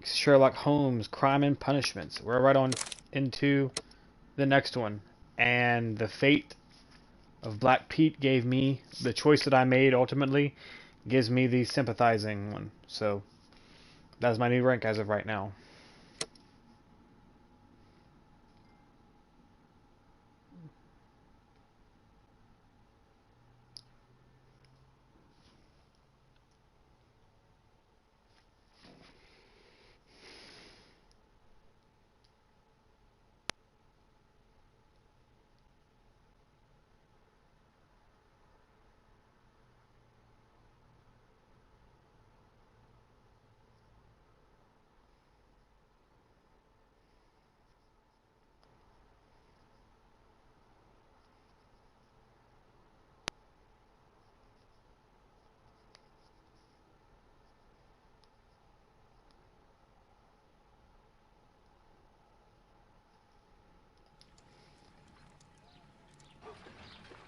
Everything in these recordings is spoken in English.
Sherlock Holmes, Crime and Punishments. We're right on into the next one. And the fate of Black Pete gave me the choice that I made ultimately gives me the sympathizing one. So that's my new rank as of right now.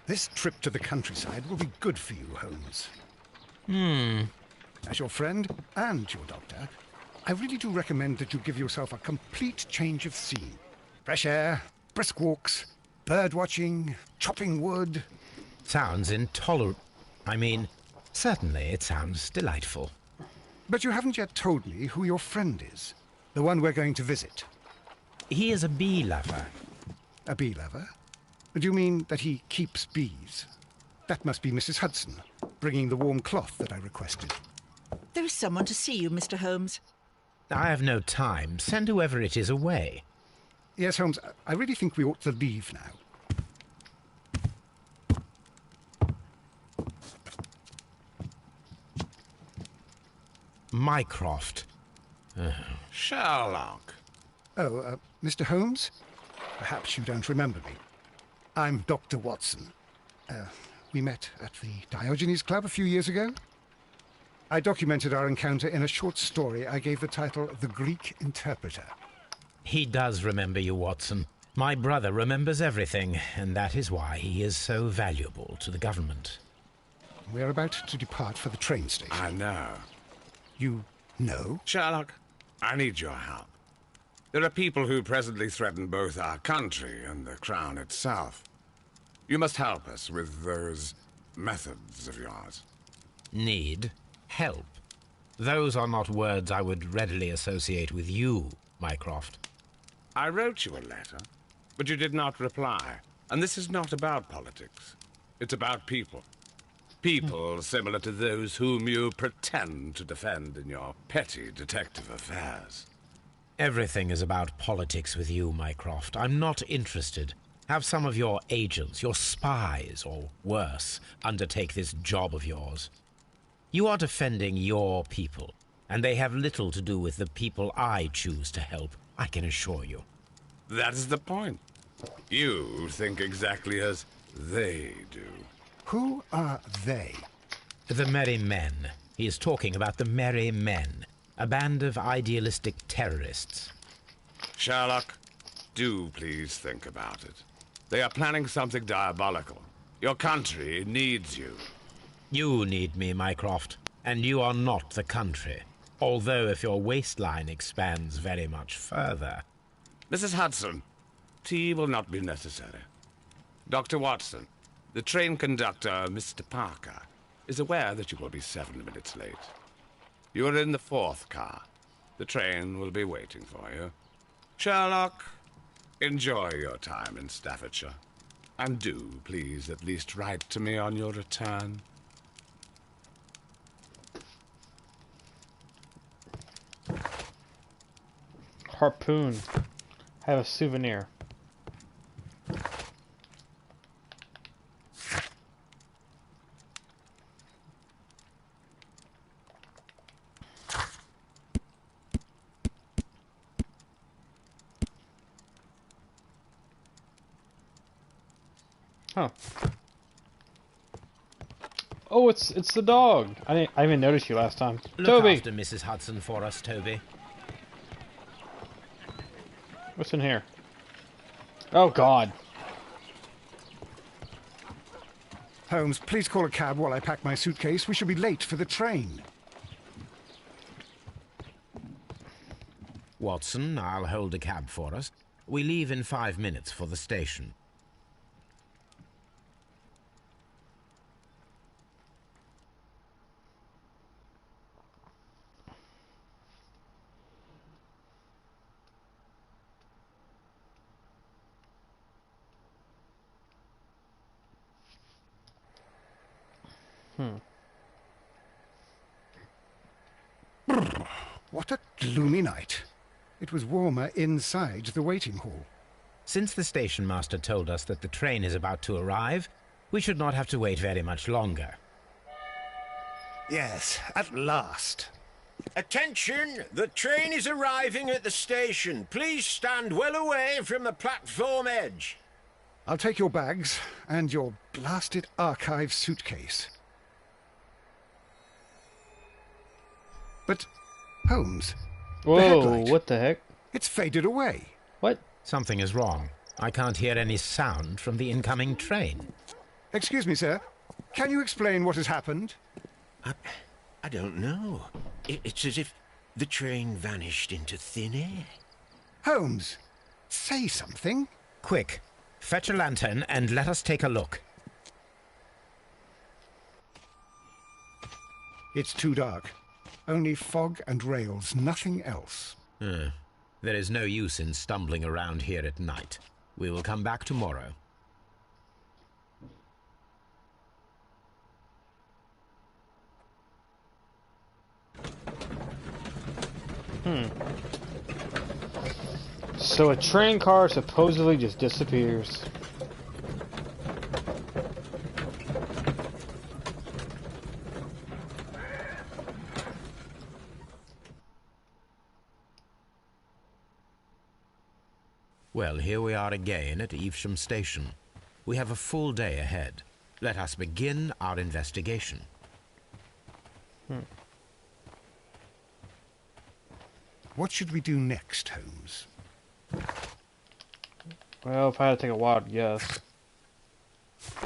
This trip to the countryside will be good for you, Holmes. Hmm. As your friend and your doctor, I really do recommend that you give yourself a complete change of scene. Fresh air, brisk walks, bird watching, chopping wood. Sounds intolerable. I mean, certainly it sounds delightful. But you haven't yet told me who your friend is. The one we're going to visit. He is a bee lover. A bee lover? Do you mean that he keeps bees? That must be Mrs. Hudson, bringing the warm cloth that I requested. There is someone to see you, Mr. Holmes. I have no time. Send whoever it is away. Yes, Holmes, I really think we ought to leave now. Mycroft. Sherlock. Oh, Mr. Holmes? Perhaps you don't remember me. I'm Dr. Watson. We met at the Diogenes Club a few years ago. I documented our encounter in a short story I gave the title The Greek Interpreter. He does remember you, Watson. My brother remembers everything, and that is why he is so valuable to the government. We're about to depart for the train station. I know. You know? Sherlock, I need your help. There are people who presently threaten both our country and the Crown itself. You must help us with those methods of yours. Need? Help? Those are not words I would readily associate with you, Mycroft. I wrote you a letter, but you did not reply. And this is not about politics. It's about people. People similar to those whom you pretend to defend in your petty detective affairs. Everything is about politics with you, Mycroft. I'm not interested. Have some of your agents, your spies, or worse, undertake this job of yours. You are defending your people, and they have little to do with the people I choose to help, I can assure you. That is the point. You think exactly as they do. Who are they? The Merry Men. He is talking about the Merry Men, a band of idealistic terrorists. Sherlock, do please think about it. They are planning something diabolical. Your country needs you. You need me, Mycroft, and you are not the country. Although if your waistline expands very much further. Mrs. Hudson, tea will not be necessary. Dr. Watson, the train conductor, Mr. Parker, is aware that you will be 7 minutes late. You are in the 4th car. The train will be waiting for you. Sherlock, enjoy your time in Staffordshire. And do, please, at least write to me on your return. Harpoon. Have a souvenir. Huh. Oh, it's the dog. I didn't notice you last time. Look Toby, after Mrs. Hudson for us, Toby. what's in here? Oh God. Holmes, please call a cab while I pack my suitcase. We shall be late for the train. Watson, I'll hold a cab for us. We leave in 5 minutes for the station. What a gloomy night. It was warmer inside the waiting hall. Since the station master told us that the train is about to arrive, we should not have to wait very much longer. Yes, at last. Attention! The train is arriving at the station. Please stand well away from the platform edge. I'll take your bags and your blasted archive suitcase. But, Holmes, the Whoa, headlight, what the heck? it's faded away. What? Something is wrong. I can't hear any sound from the incoming train. Excuse me, sir. Can you explain what has happened? I don't know. It's as if the train vanished into thin air. Holmes, say something. Quick, fetch a lantern and let us take a look. It's too dark. Only fog and rails, nothing else. There is no use in stumbling around here at night. We will come back tomorrow. So a train car supposedly just disappears. Well, here we are again at Evesham Station. We have a full day ahead. Let us begin our investigation. What should we do next, Holmes? Well, if I had to take a wild guess.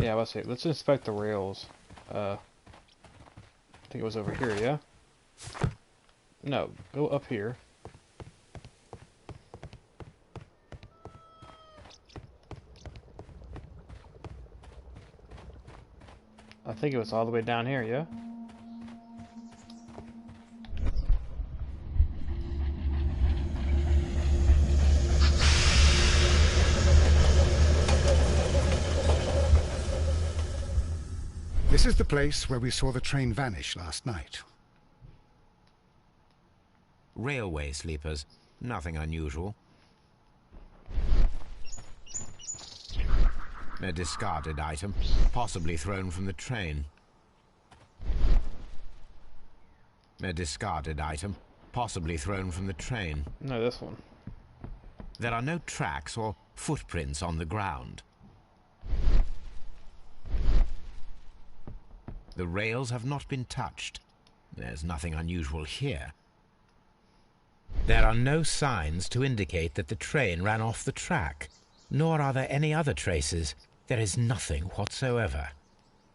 Yeah, let's see. Let's inspect the rails. I think it was over here, yeah? No, go up here. I think it was all the way down here, yeah? This is the place where we saw the train vanish last night. Railway sleepers. Nothing unusual. A discarded item, possibly thrown from the train. A discarded item, possibly thrown from the train. No, this one. There are no tracks or footprints on the ground. The rails have not been touched. There's nothing unusual here. There are no signs to indicate that the train ran off the track, nor are there any other traces. There is nothing whatsoever.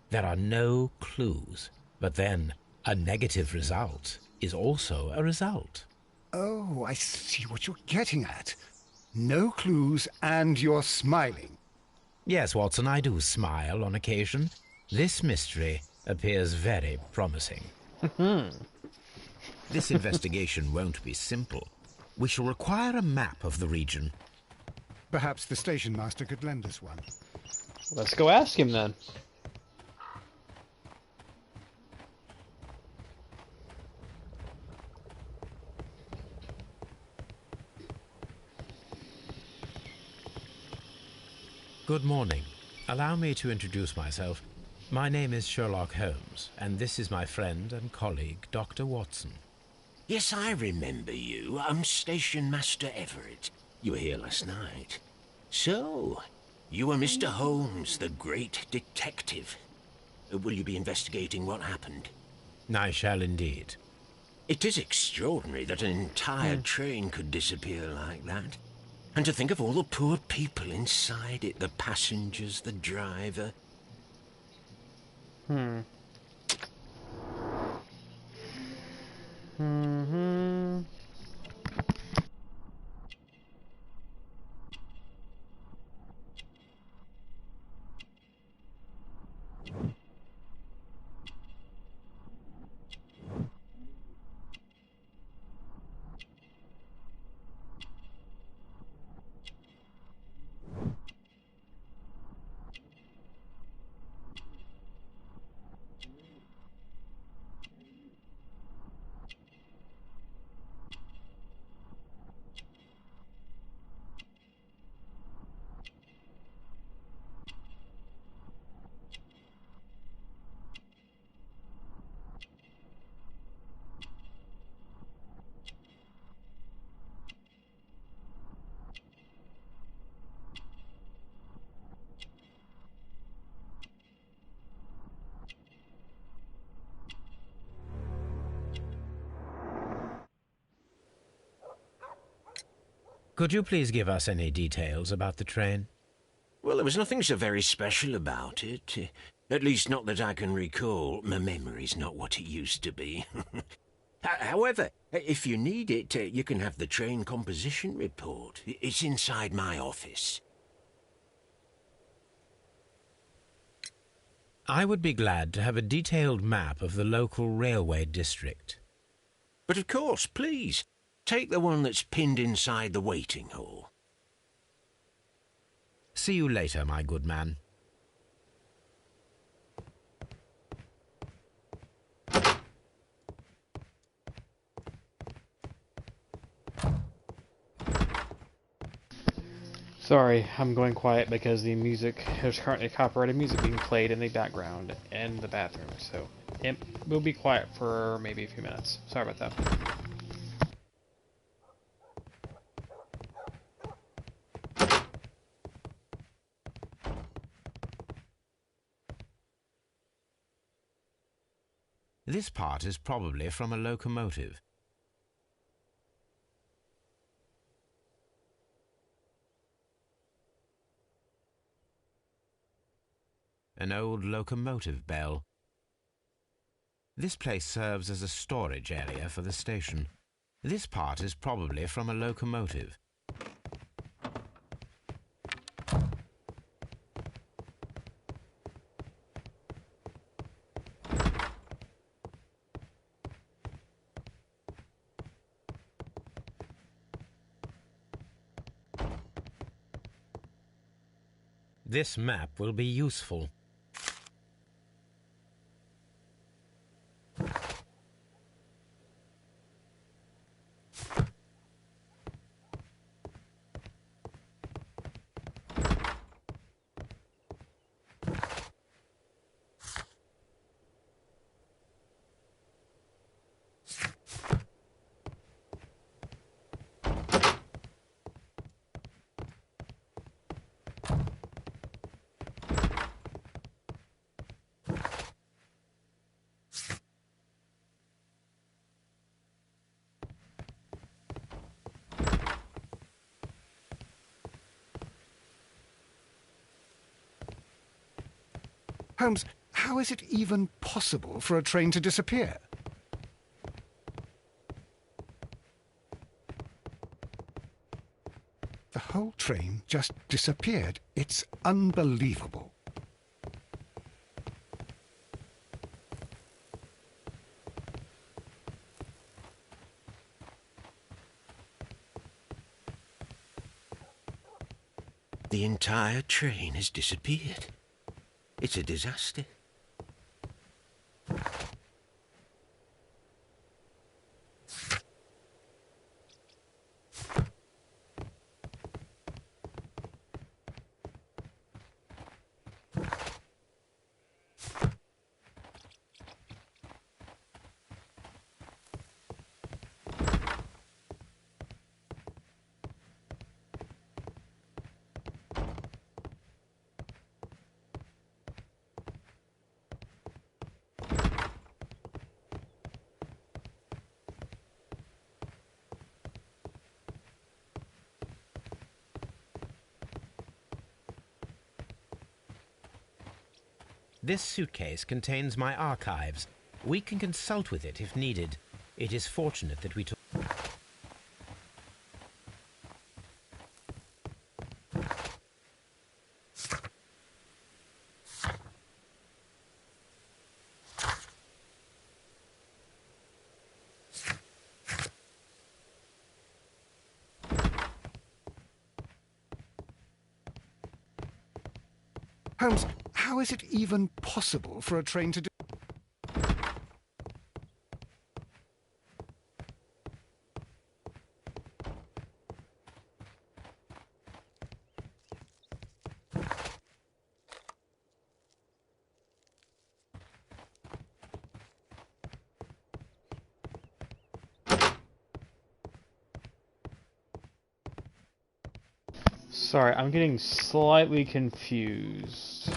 There are no clues. But then, a negative result is also a result. Oh, I see what you're getting at. No clues, and you're smiling. Yes, Watson, I do smile on occasion. This mystery appears very promising. This investigation won't be simple. We shall require a map of the region. Perhaps the station master could lend us one. Let's go ask him then. Good morning. Allow me to introduce myself. My name is Sherlock Holmes, and this is my friend and colleague, Dr. Watson. Yes, I remember you. I'm Station Master Everett. You were here last night. So, you are Mr. Holmes, the great detective. Will you be investigating what happened? I shall indeed. It is extraordinary that an entire train could disappear like that. And to think of all the poor people inside it, the passengers, the driver. Could you please give us any details about the train? Well, there was nothing so very special about it. At least not that I can recall. My memory's not what it used to be. However, if you need it, you can have the train composition report. It's inside my office. I would be glad to have a detailed map of the local railway district. But of course, please, take the one that's pinned inside the waiting hall. See you later, my good man. Sorry, I'm going quiet because there's currently copyrighted music being played in the background in the bathroom, so we'll be quiet for maybe a few minutes. Sorry about that. This part is probably from a locomotive. An old locomotive bell. This place serves as a storage area for the station. This part is probably from a locomotive. This map will be useful. Holmes, how is it even possible for a train to disappear? The whole train just disappeared. It's unbelievable. The entire train has disappeared. It's a disaster. This suitcase contains my archives. We can consult with it if needed. It is fortunate that we took... Holmes, how is it even possible for a train to... Sorry, I'm getting slightly confused.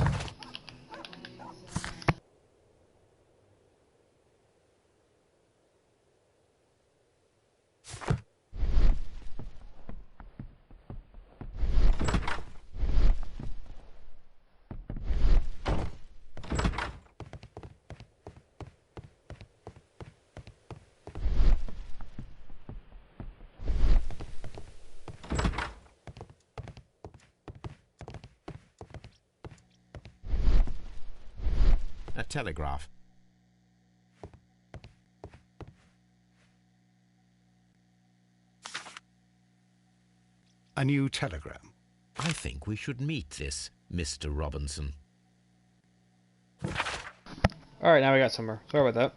telegraph. A new telegram. I think we should meet this Mr. Robinson. Alright, now we got somewhere. Sorry about that.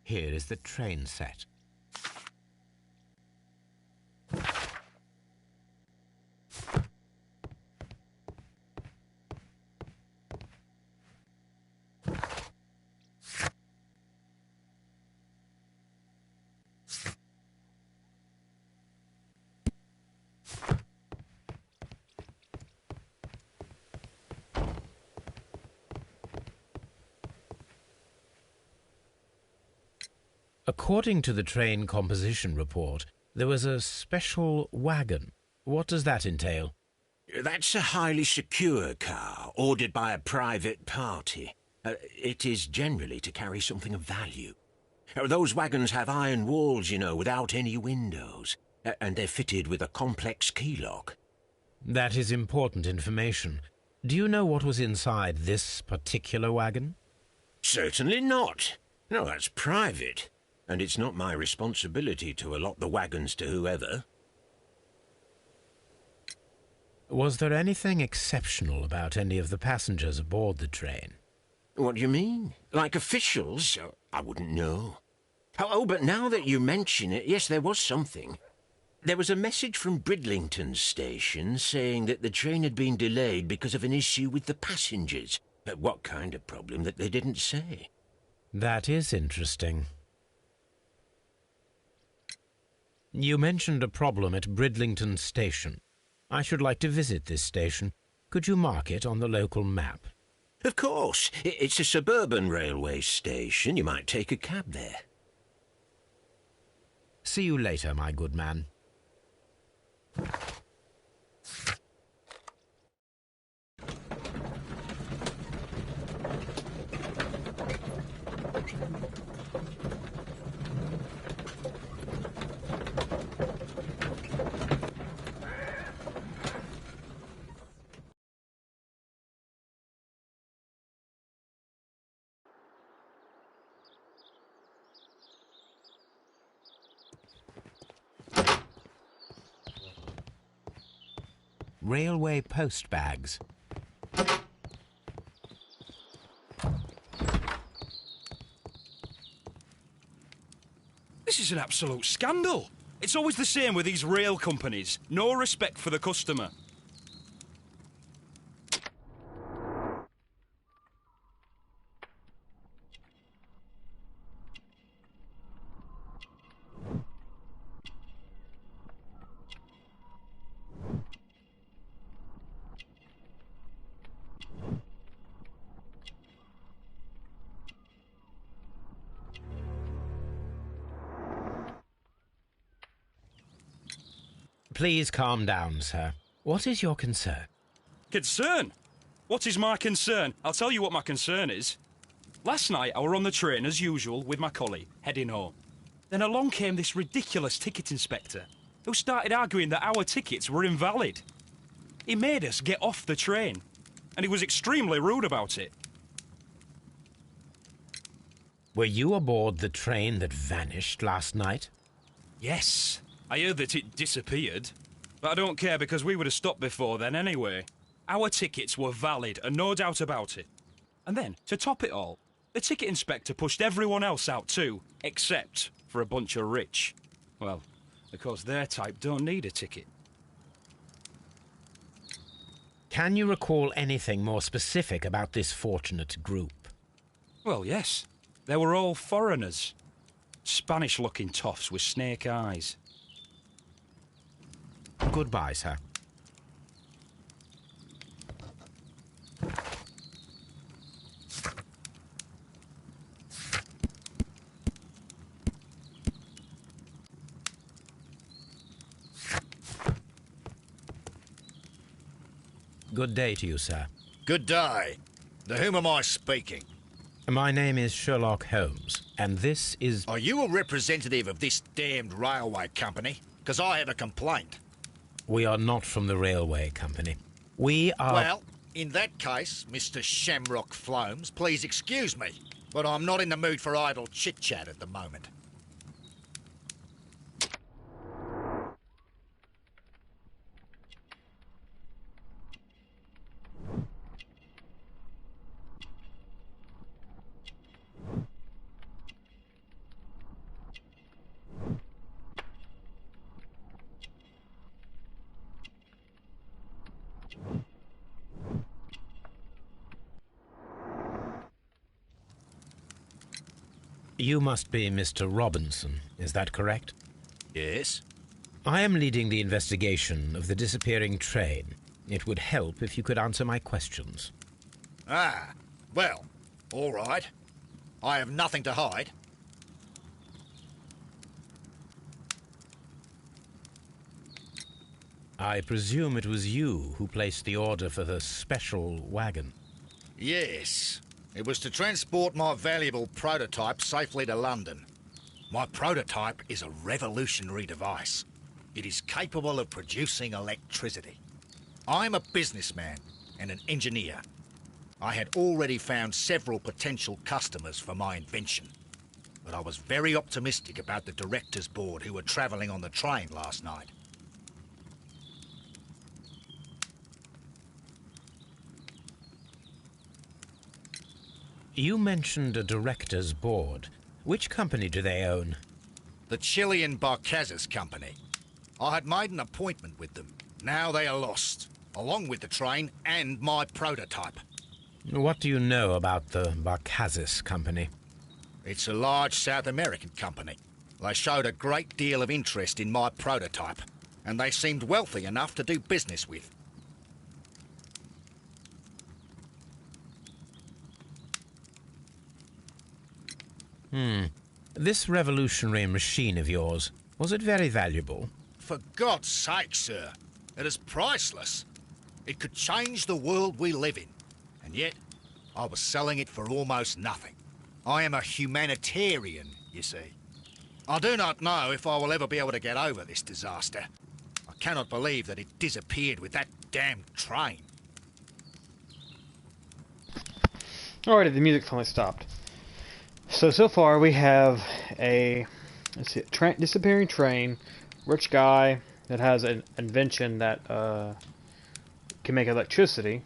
Here is the train set. According to the train composition report, there was a special wagon. What does that entail? That's a highly secure car, ordered by a private party. It is generally to carry something of value. Those wagons have iron walls, you know, without any windows. And they're fitted with a complex key lock. That is important information. Do you know what was inside this particular wagon? Certainly not. No, that's private. And it's not my responsibility to allot the wagons to whoever. Was there anything exceptional about any of the passengers aboard the train? What do you mean? Like officials? I wouldn't know. Oh, but now that you mention it, yes, there was something. There was a message from Bridlington station saying that the train had been delayed because of an issue with the passengers. But what kind of problem that they didn't say? That is interesting. You mentioned a problem at Bridlington station. I should like to visit this station. Could you mark it on the local map? Of course. It's a suburban railway station. You might take a cab there. See you later, my good man. Railway post bags. This is an absolute scandal. It's always the same with these rail companies. No respect for the customer. Please calm down, sir. What is your concern? Concern? What is my concern? I'll tell you what my concern is. Last night I were on the train as usual with my colleague, heading home. Then along came this ridiculous ticket inspector, who started arguing that our tickets were invalid. He made us get off the train, and he was extremely rude about it. Were you aboard the train that vanished last night? Yes, I heard that it disappeared. But I don't care because we would have stopped before then anyway. Our tickets were valid and no doubt about it. And then, to top it all, the ticket inspector pushed everyone else out too, except for a bunch of rich. Well, because their type don't need a ticket. Can you recall anything more specific about this fortunate group? Well, yes. They were all foreigners. Spanish-looking toffs with snake eyes. Goodbye, sir. Good day to you, sir. Good day. To whom am I speaking? My name is Sherlock Holmes, and this is... Are you a representative of this damned railway company? because I have a complaint. We are not from the railway company. We are... Well, in that case, Mr. Shamrock Flomes, please excuse me, but I'm not in the mood for idle chit-chat at the moment. You must be Mr. Robinson, is that correct? Yes? I am leading the investigation of the disappearing train. It would help if you could answer my questions. Ah, well, all right. I have nothing to hide. I presume it was you who placed the order for the special wagon. Yes. It was to transport my valuable prototype safely to London. My prototype is a revolutionary device. It is capable of producing electricity. I'm a businessman and an engineer. I had already found several potential customers for my invention, but I was very optimistic about the directors' board who were travelling on the train last night. You mentioned a director's board. Which company do they own? The Chilean Barcazes Company. I had made an appointment with them. Now they are lost, along with the train and my prototype. What do you know about the Barcazes Company? It's a large South American company. They showed a great deal of interest in my prototype, and they seemed wealthy enough to do business with. This revolutionary machine of yours, was it very valuable? For God's sake, sir, it is priceless. It could change the world we live in, and yet I was selling it for almost nothing. I am a humanitarian, you see. I do not know if I will ever be able to get over this disaster. I cannot believe that it disappeared with that damn train. Alrighty, the music finally stopped. So far we have a disappearing train, rich guy that has an invention that can make electricity,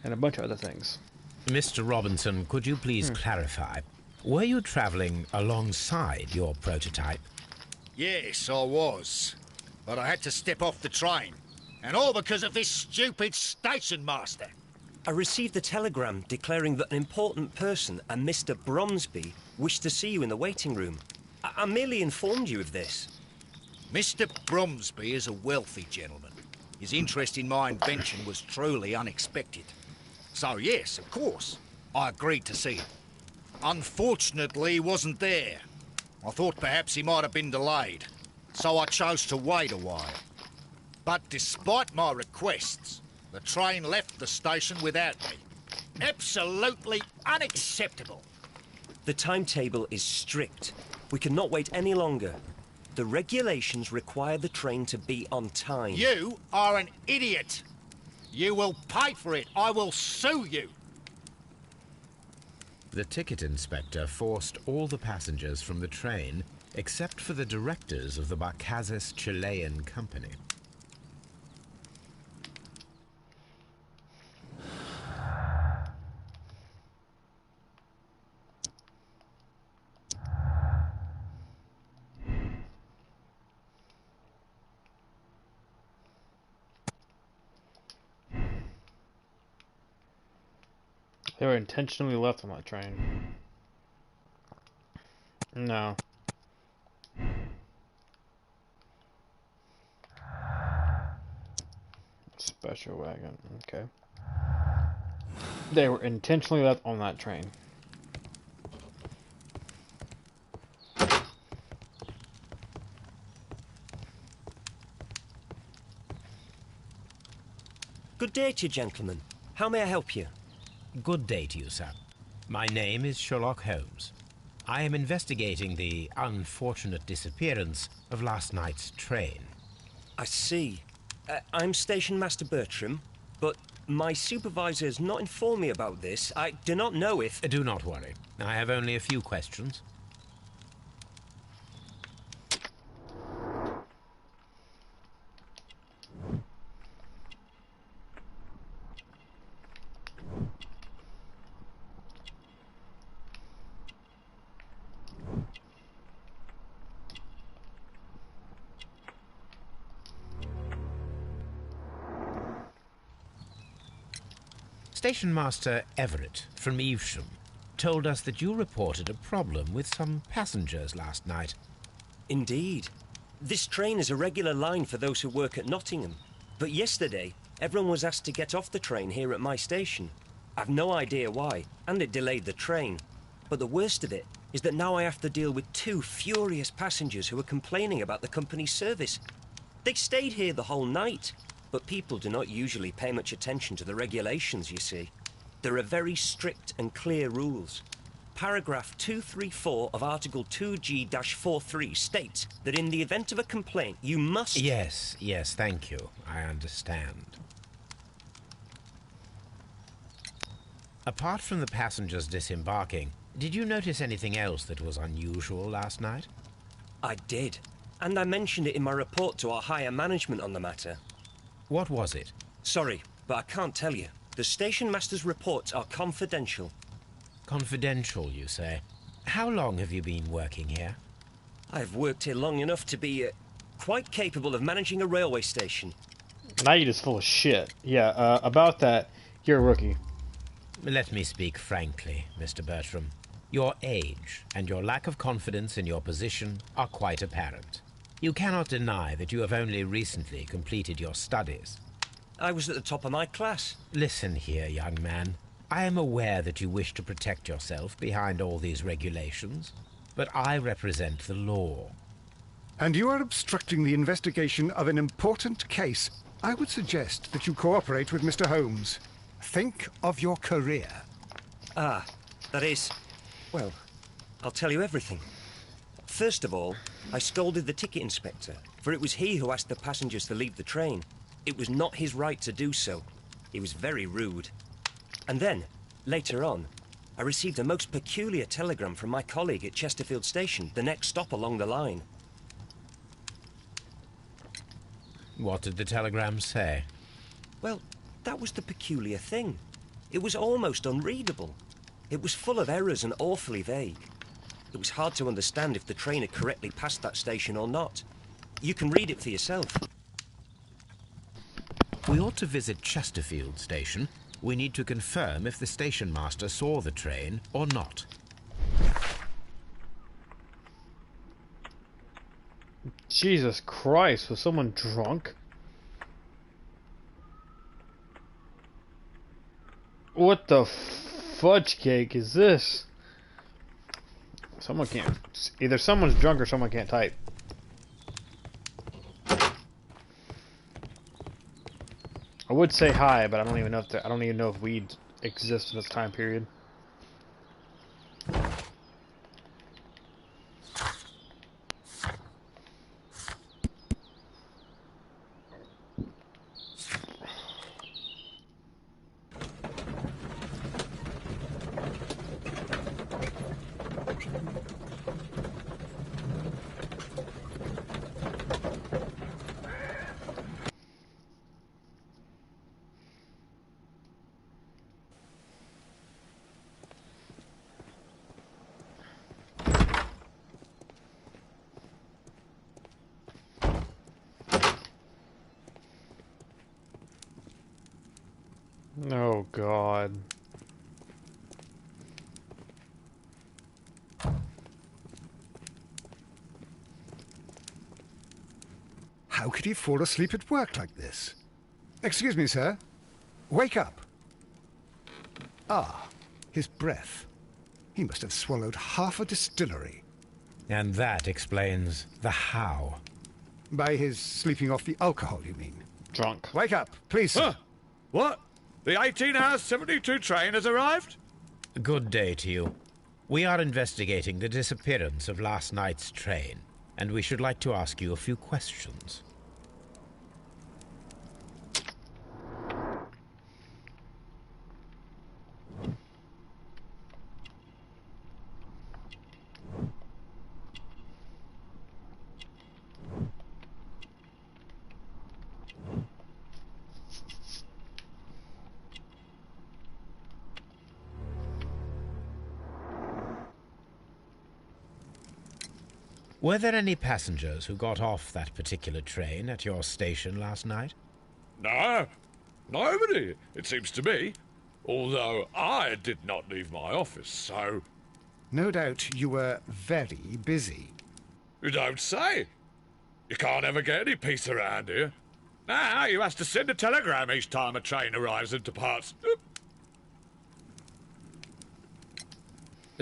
and a bunch of other things. Mr. Robinson, could you please clarify? Were you traveling alongside your prototype? Yes, I was. But I had to step off the train. And all because of this stupid station master. I received a telegram declaring that an important person, a Mr. Bromsby, wished to see you in the waiting room. I merely informed you of this. Mr. Bromsby is a wealthy gentleman. His interest in my invention was truly unexpected. So yes, of course, I agreed to see him. Unfortunately, he wasn't there. I thought perhaps he might have been delayed, so I chose to wait a while. But despite my requests, the train left the station without me. Absolutely unacceptable. The timetable is strict. We cannot wait any longer. The regulations require the train to be on time. You are an idiot. You will pay for it. I will sue you. The ticket inspector forced all the passengers from the train except for the directors of the Barcazes Chilean Company. They were intentionally left on that train. No. Special wagon, okay. They were intentionally left on that train. Good day to you, gentlemen. How may I help you? Good day to you, sir. My name is Sherlock Holmes. I am investigating the unfortunate disappearance of last night's train. I see. I'm Station Master Bertram, but my supervisor has not informed me about this. I do not know if... Do not worry. I have only a few questions. Station Master Everett from Evesham told us that you reported a problem with some passengers last night. Indeed. This train is a regular line for those who work at Nottingham. But yesterday, everyone was asked to get off the train here at my station. I've no idea why, and it delayed the train. But the worst of it is that now I have to deal with 2 furious passengers who are complaining about the company's service. They stayed here the whole night, but people do not usually pay much attention to the regulations, you see. There are very strict and clear rules. Paragraph 234 of Article 2G-43 states that in the event of a complaint, you must... Yes, thank you. I understand. Apart from the passengers disembarking, did you notice anything else that was unusual last night? I did, and I mentioned it in my report to our higher management on the matter. What was it? Sorry, but I can't tell you. The station master's reports are confidential. Confidential, you say? How long have you been working here? I've worked here long enough to be quite capable of managing a railway station. Now you're just full of shit. Yeah, about that, you're a rookie. Let me speak frankly, Mr. Bertram. Your age and your lack of confidence in your position are quite apparent. You cannot deny that you have only recently completed your studies. I was at the top of my class. Listen here, young man. I am aware that you wish to protect yourself behind all these regulations, but I represent the law. And you are obstructing the investigation of an important case. I would suggest that you cooperate with Mr. Holmes. Think of your career. Ah, that is... Well, I'll tell you everything. First of all, I scolded the ticket inspector, for it was he who asked the passengers to leave the train. It was not his right to do so. He was very rude. And then, later on, I received a most peculiar telegram from my colleague at Chesterfield Station, the next stop along the line. What did the telegram say? Well, that was the peculiar thing. It was almost unreadable. It was full of errors and awfully vague. It was hard to understand if the train had correctly passed that station or not. You can read it for yourself. We ought to visit Chesterfield Station. We need to confirm if the station master saw the train or not. Jesus Christ, was someone drunk? What the fudge cake is this? Someone can't... Either someone's drunk or someone can't type. I would say hi, but I don't even know if I don't even know if weed exists in this time period. Oh, God. How could he fall asleep at work like this? Excuse me, sir. Wake up. Ah, his breath. He must have swallowed half a distillery. And that explains the how. By his sleeping off the alcohol, you mean? Drunk. Wake up, please, sir. Huh? What? The 18 hours 72 train has arrived? Good day to you. We are investigating the disappearance of last night's train, and we should like to ask you a few questions. Were there any passengers who got off that particular train at your station last night? No, nobody, it seems to me. Although I did not leave my office, so... No doubt you were very busy. You don't say. You can't ever get any peace around here. Now you have to send a telegram each time a train arrives and departs.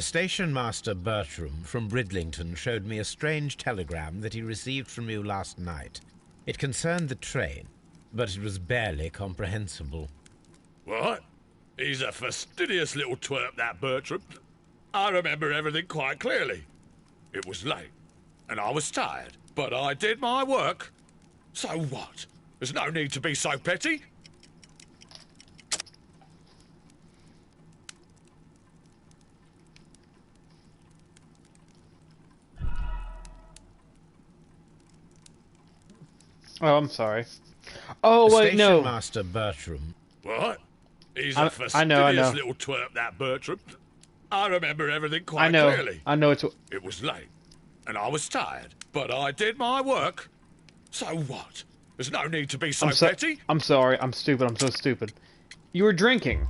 Station Master Bertram from Bridlington showed me a strange telegram that he received from you last night. It concerned the train, but it was barely comprehensible. What? He's a fastidious little twerp, that Bertram. I remember everything quite clearly. It was late, and I was tired, but I did my work. So what? There's no need to be so petty. Oh, I'm sorry. Oh, wait, Station no. Master Bertram. What? He's a fastidious I know. little twerp, that Bertram. I remember everything quite clearly. I know it's... It was late, and I was tired, but I did my work. So what? There's no need to be so petty. I'm sorry. I'm stupid. I'm so stupid. You were drinking.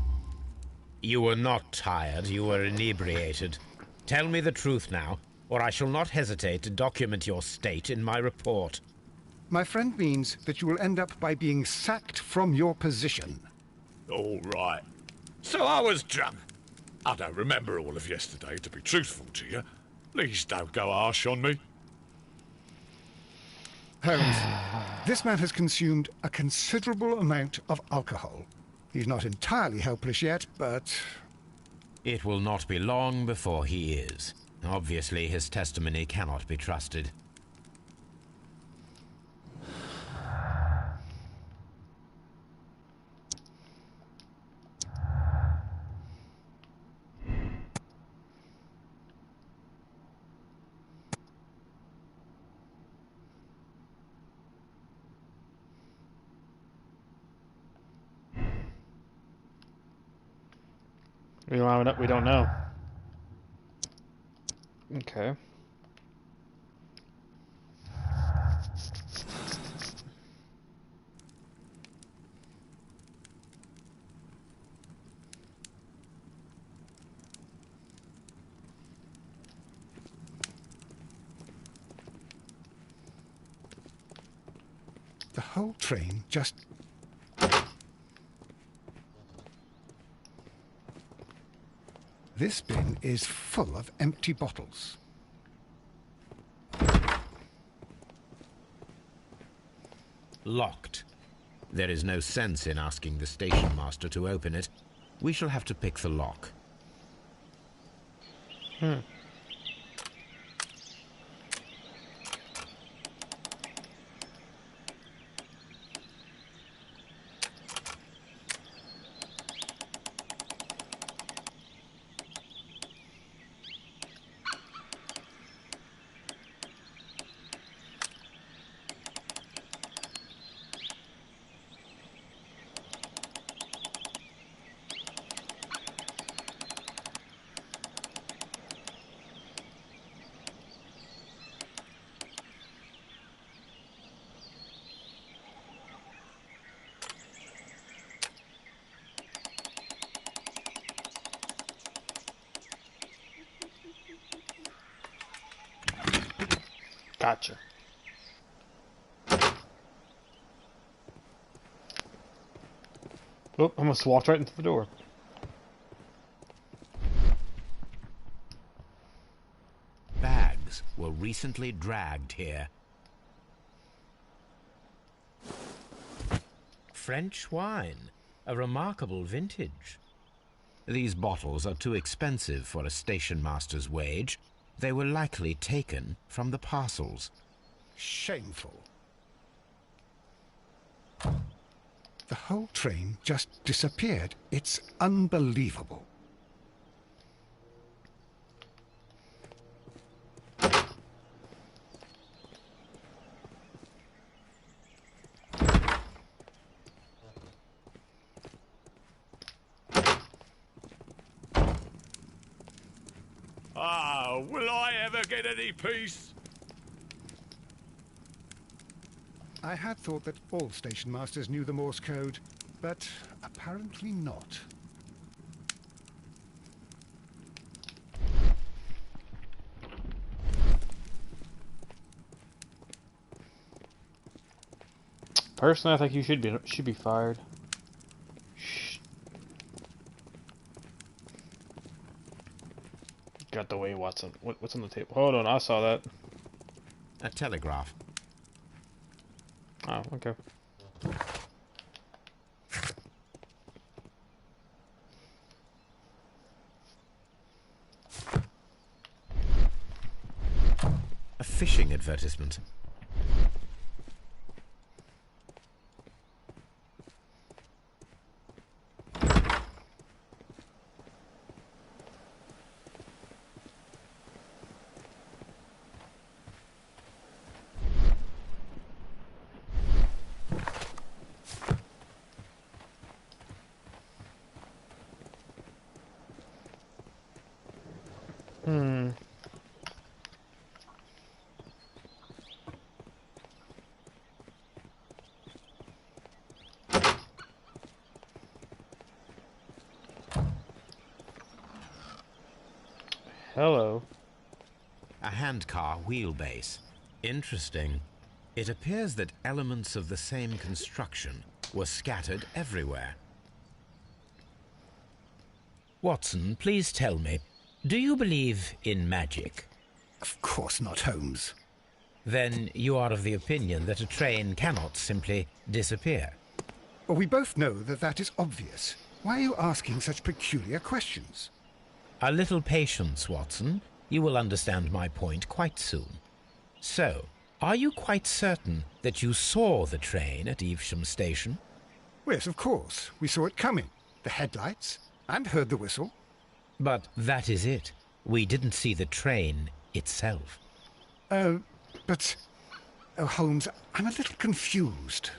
You were not tired. You were inebriated. Tell me the truth now, or I shall not hesitate to document your state in my report. My friend means that you will end up by being sacked from your position. All right. So I was drunk. I don't remember all of yesterday, to be truthful to you. Please don't go harsh on me. Holmes, this man has consumed a considerable amount of alcohol. He's not entirely helpless yet, but... It will not be long before he is. Obviously, his testimony cannot be trusted. We don't know. Okay. The whole train just... This bin is full of empty bottles. Locked. There is no sense in asking the station master to open it. We shall have to pick the lock. Gotcha. Oh, I almost walked right into the door. Bags were recently dragged here. French wine, a remarkable vintage. These bottles are too expensive for a station master's wage. They were likely taken from the parcels. Shameful. The whole train just disappeared. It's unbelievable. Ah, will I ever get any peace? I had thought that all station masters knew the Morse code, but apparently not. Personally, I think you should be fired. Shh. Got the way, Watson. What's on the table? Hold on, I saw that. A telegraph. Oh, okay. A fishing advertisement. Hello. A handcar wheelbase. Interesting. It appears that elements of the same construction were scattered everywhere. Watson, please tell me, do you believe in magic? Of course not, Holmes. Then you are of the opinion that a train cannot simply disappear. Well, we both know that that is obvious. Why are you asking such peculiar questions? A little patience, Watson. You will understand my point quite soon. So, are you quite certain that you saw the train at Evesham Station? Yes, of course. We saw it coming. The headlights, and heard the whistle. But that is it. We didn't see the train itself. But... Oh, Holmes, I'm a little confused.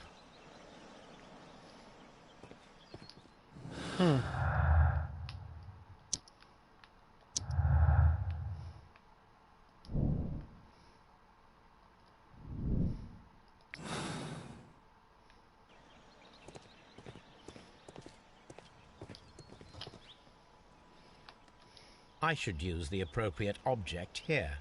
I should use the appropriate object here.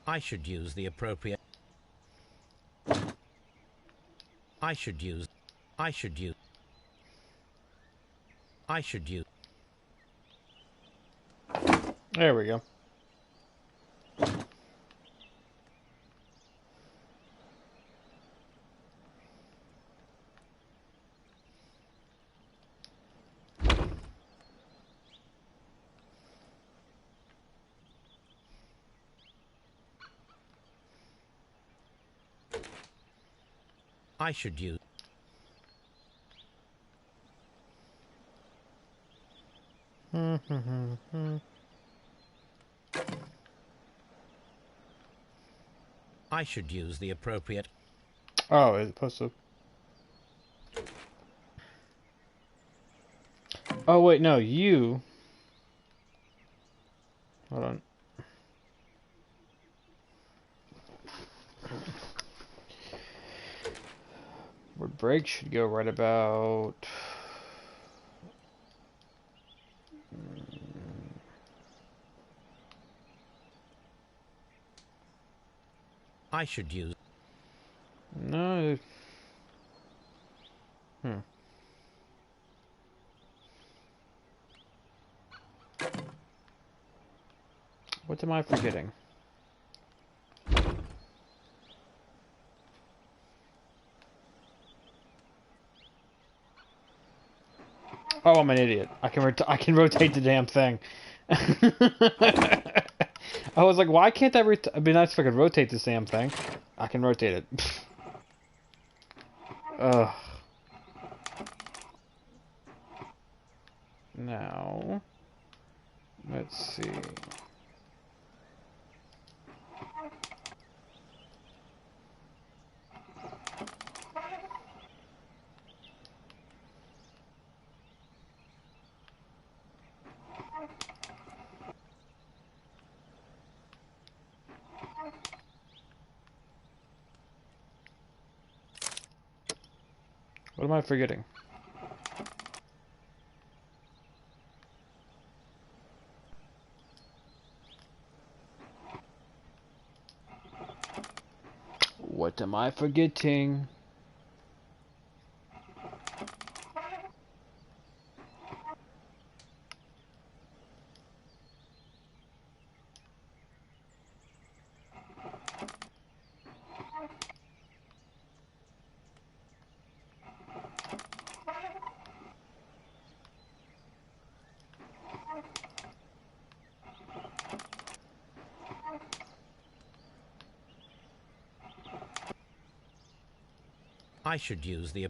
I should use the appropriate... I should use... There we go. I should use... I should use the appropriate... Oh, is it supposed to? Oh, wait, no, you... Hold on. Where brake should go right about... I should use... No. What am I forgetting? Oh, I'm an idiot. I can rotate the damn thing. I was like, why can't I it'd be nice if I could rotate this damn thing. I can rotate it. Ugh. Now, let's see. What am I forgetting? What am I forgetting? I should use the...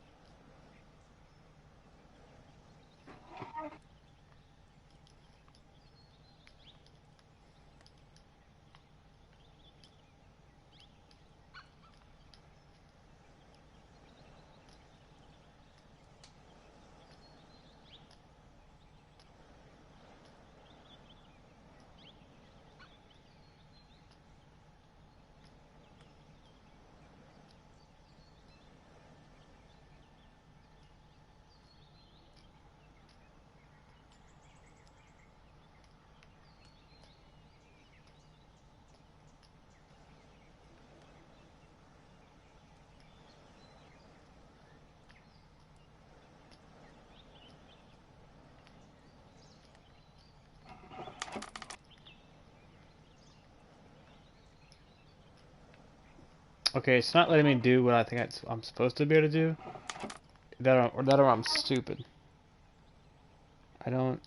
Okay, it's not letting me do what I think I'm supposed to be able to do. Or I'm stupid. I don't...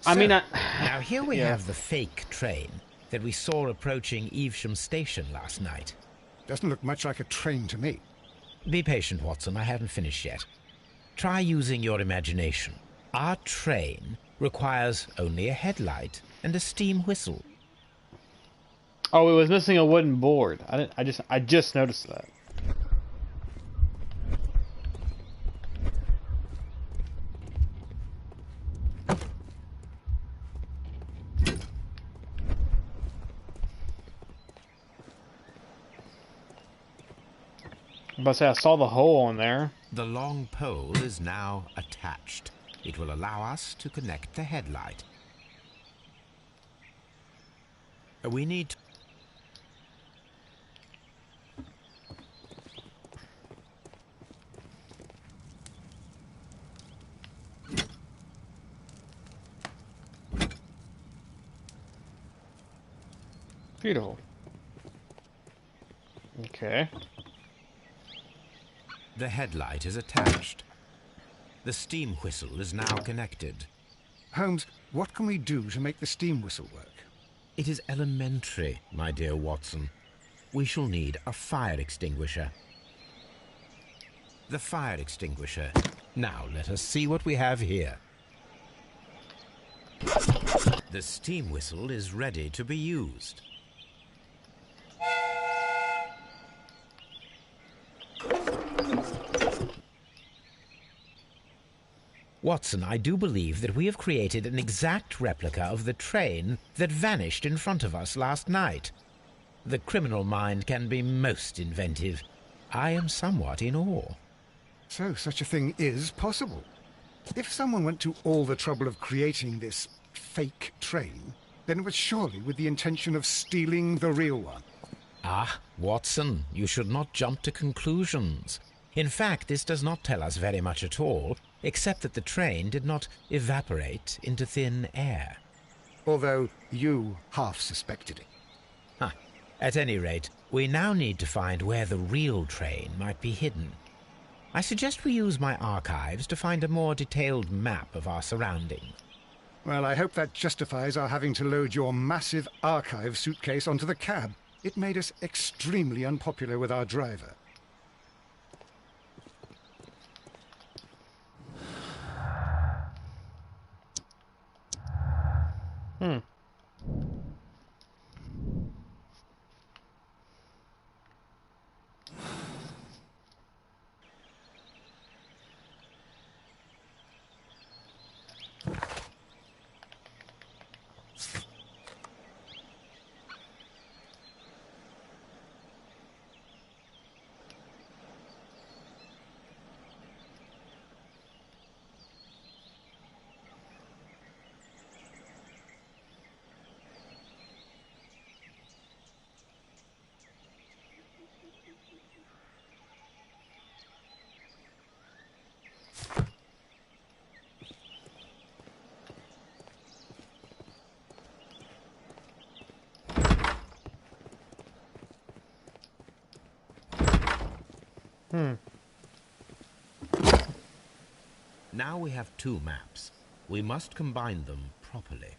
Now here we have the fake train that we saw approaching Evesham Station last night. Doesn't look much like a train to me. Be patient, Watson. I haven't finished yet. Try using your imagination. Our train requires only a headlight and a steam whistle. Oh, it was missing a wooden board. I just noticed that. I'm about to say, I saw the hole on there. The long pole is now attached. It will allow us to connect the headlight. We need... Beautiful. Okay. The headlight is attached. The steam whistle is now connected. Holmes, what can we do to make the steam whistle work? It is elementary, my dear Watson. We shall need a fire extinguisher. The fire extinguisher. Now let us see what we have here. The steam whistle is ready to be used. Watson, I do believe that we have created an exact replica of the train that vanished in front of us last night. The criminal mind can be most inventive. I am somewhat in awe. So such a thing is possible. If someone went to all the trouble of creating this fake train, then it was surely with the intention of stealing the real one. Ah, Watson, you should not jump to conclusions. In fact, this does not tell us very much at all. except that the train did not evaporate into thin air. Although you half suspected it. Huh. At any rate, we now need to find where the real train might be hidden. I suggest we use my archives to find a more detailed map of our surroundings. Well, I hope that justifies our having to load your massive archive suitcase onto the cab. It made us extremely unpopular with our driver. Now we have two maps. We must combine them properly.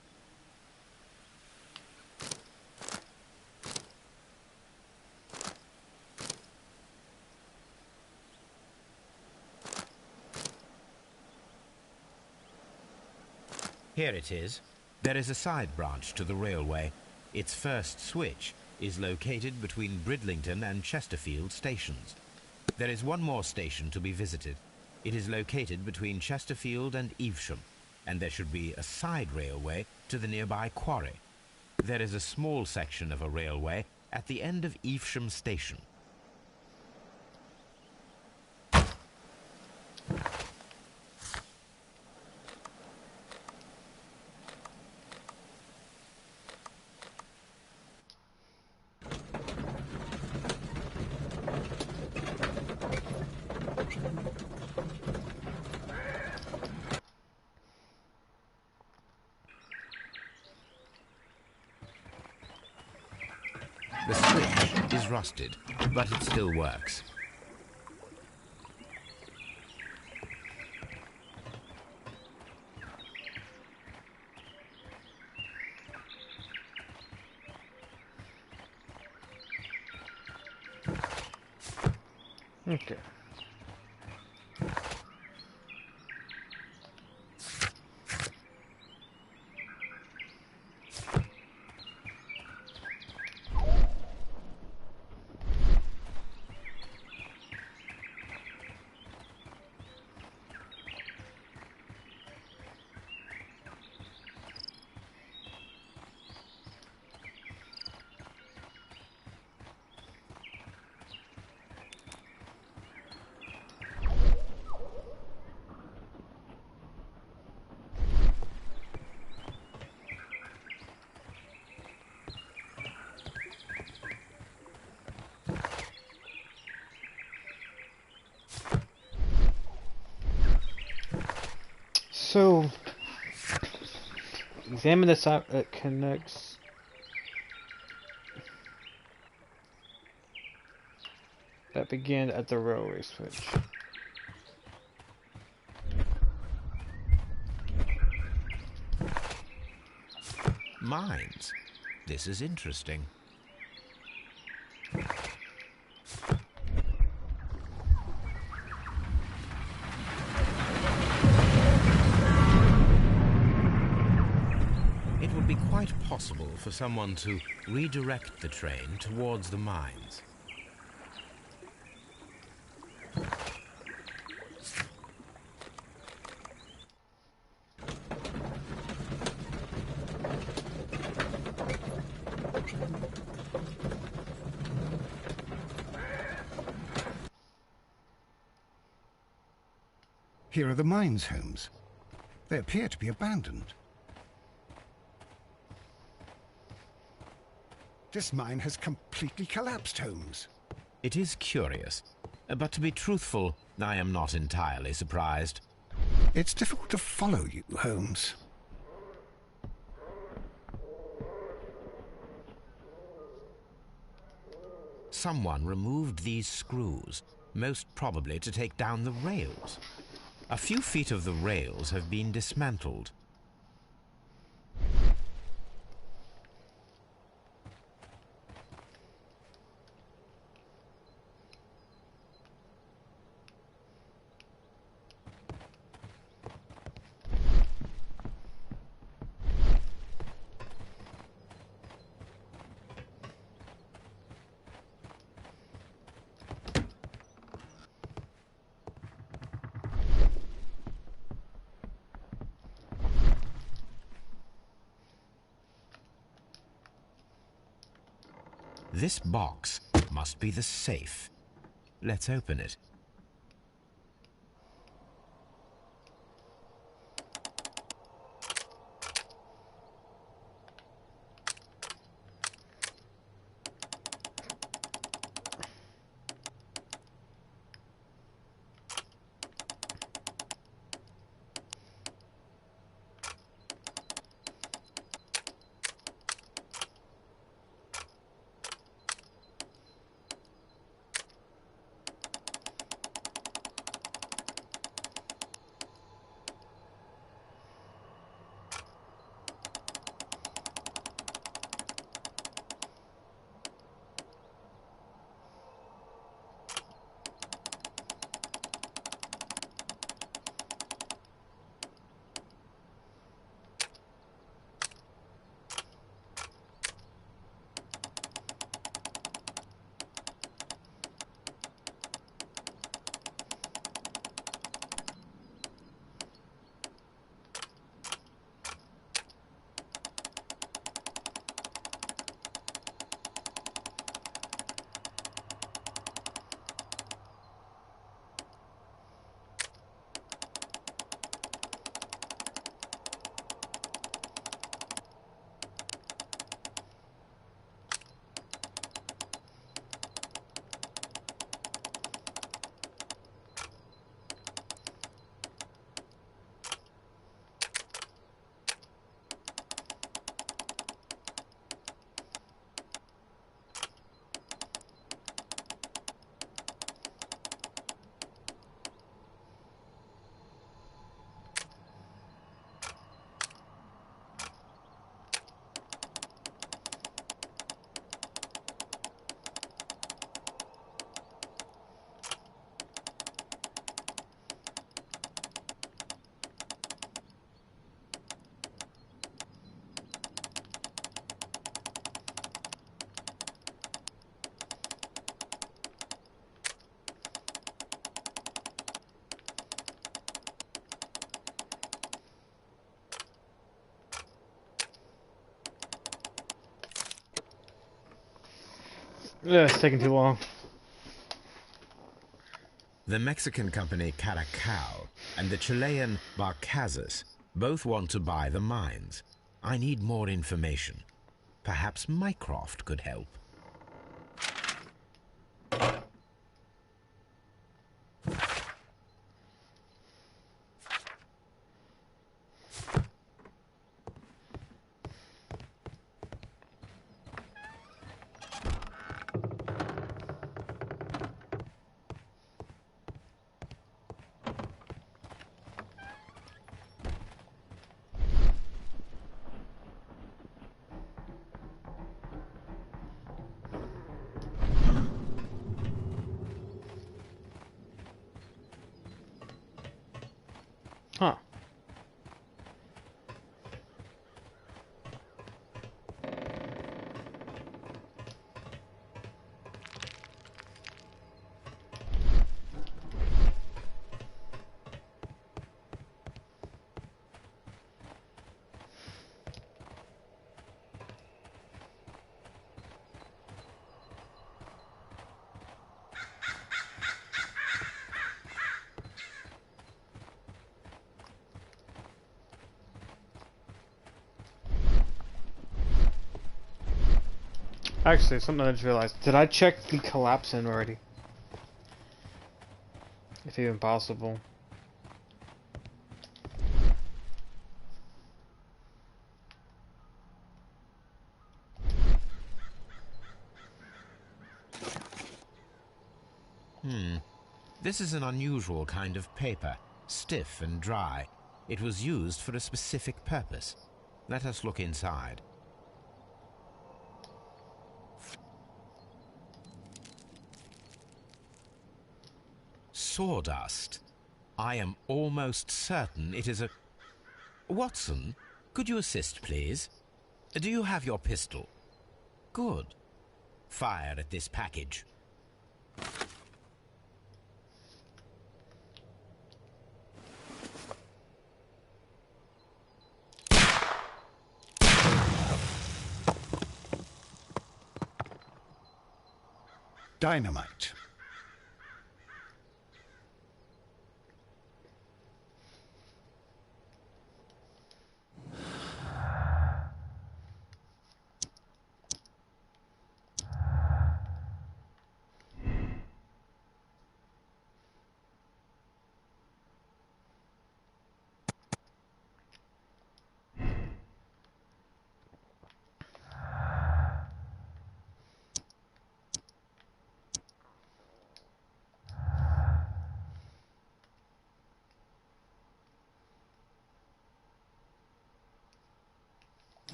Here it is. There is a side branch to the railway. Its first switch is located between Bridlington and Chesterfield stations. There is one more station to be visited. It is located between Chesterfield and Evesham, and there should be a side railway to the nearby quarry. There is a small section of a railway at the end of Evesham station. The switch is rusted, but it still works. Okay. So, examine the side that connects. That begin at the railway switch. Mines. This is interesting. It would be quite possible for someone to redirect the train towards the mines. Here are the mines, Holmes. They appear to be abandoned. This mine has completely collapsed, Holmes. It is curious, but to be truthful, I am not entirely surprised. It's difficult to follow you, Holmes. Someone removed these screws, most probably to take down the rails. A few feet of the rails have been dismantled. This box must be the safe. Let's open it. Yeah, it's taking too long. The Mexican company Caracal and the Chilean Barcazas both want to buy the mines. I need more information. Perhaps Mycroft could help. Huh. Actually, something I just realized. Did I check the collapse in already? If even possible. This is an unusual kind of paper, stiff and dry. It was used for a specific purpose. Let us look inside. Sawdust. I am almost certain it is a... Watson, could you assist, please? Do you have your pistol? Good. Fire at this package. Dynamite.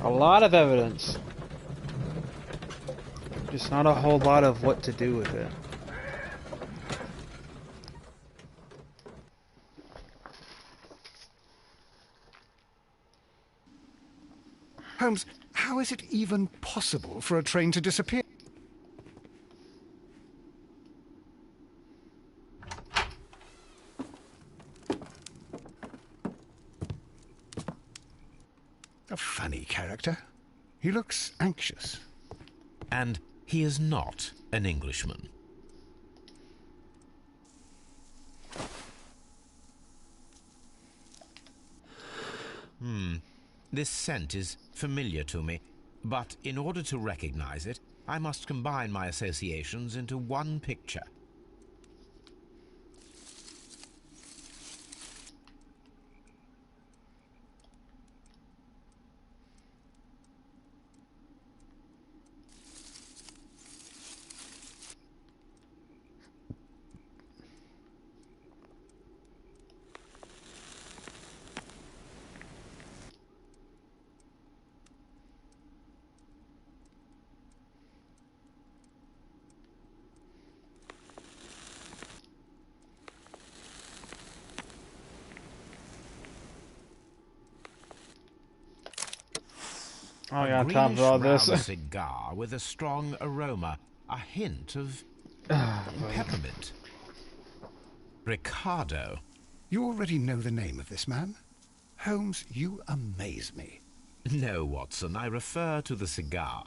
A lot of evidence. Just not a whole lot of what to do with it. Holmes, how is it even possible for a train to disappear? A funny character. He looks anxious. And he is not an Englishman. This scent is familiar to me, but in order to recognize it, I must combine my associations into one picture. Oh, yeah, on A top of all this. greenish-brown cigar with a strong aroma, a hint of peppermint. Ricardo. You already know the name of this man? Holmes, you amaze me. No, Watson, I refer to the cigar.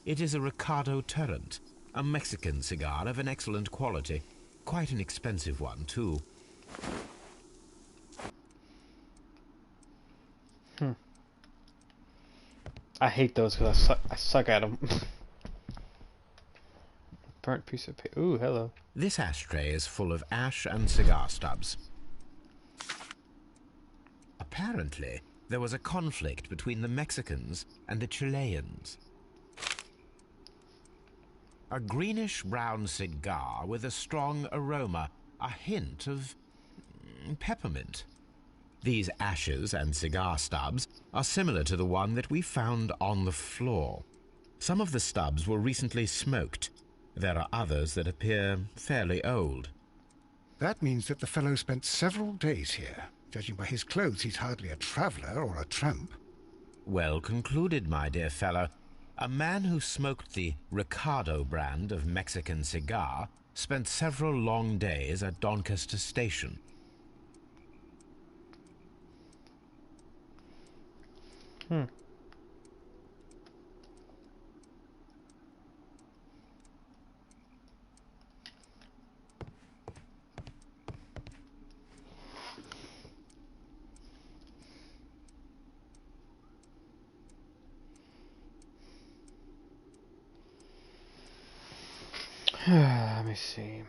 It is a Ricardo Turrent, a Mexican cigar of an excellent quality. Quite an expensive one, too. I hate those because I suck at them. Burnt piece of paper. Ooh, hello. This ashtray is full of ash and cigar stubs. Apparently, there was a conflict between the Mexicans and the Chileans. A greenish-brown cigar with a strong aroma, a hint of peppermint. These ashes and cigar stubs are similar to the one that we found on the floor. Some of the stubs were recently smoked. There are others that appear fairly old. That means that the fellow spent several days here. Judging by his clothes, he's hardly a traveller or a tramp. Well concluded, my dear fellow. A man who smoked the Ricardo brand of Mexican cigar spent several long days at Doncaster Station. Let me see.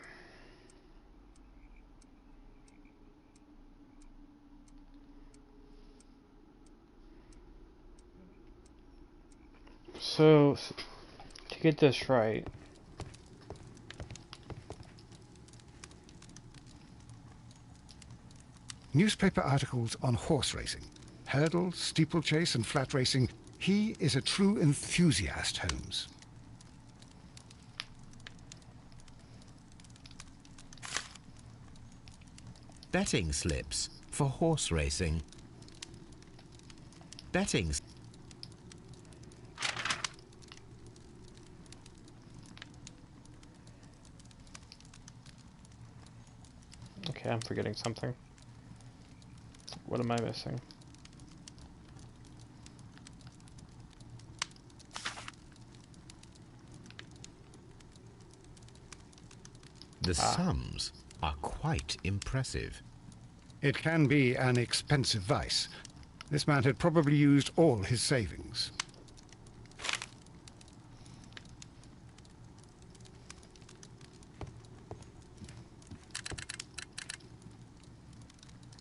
So, to get this right, Newspaper articles on horse racing, hurdle, steeplechase, and flat racing. He is a true enthusiast, Holmes. Betting slips for horse racing. Betting. okay, I'm forgetting something. What am I missing? The sums are quite impressive. It can be an expensive vice. This man had probably used all his savings.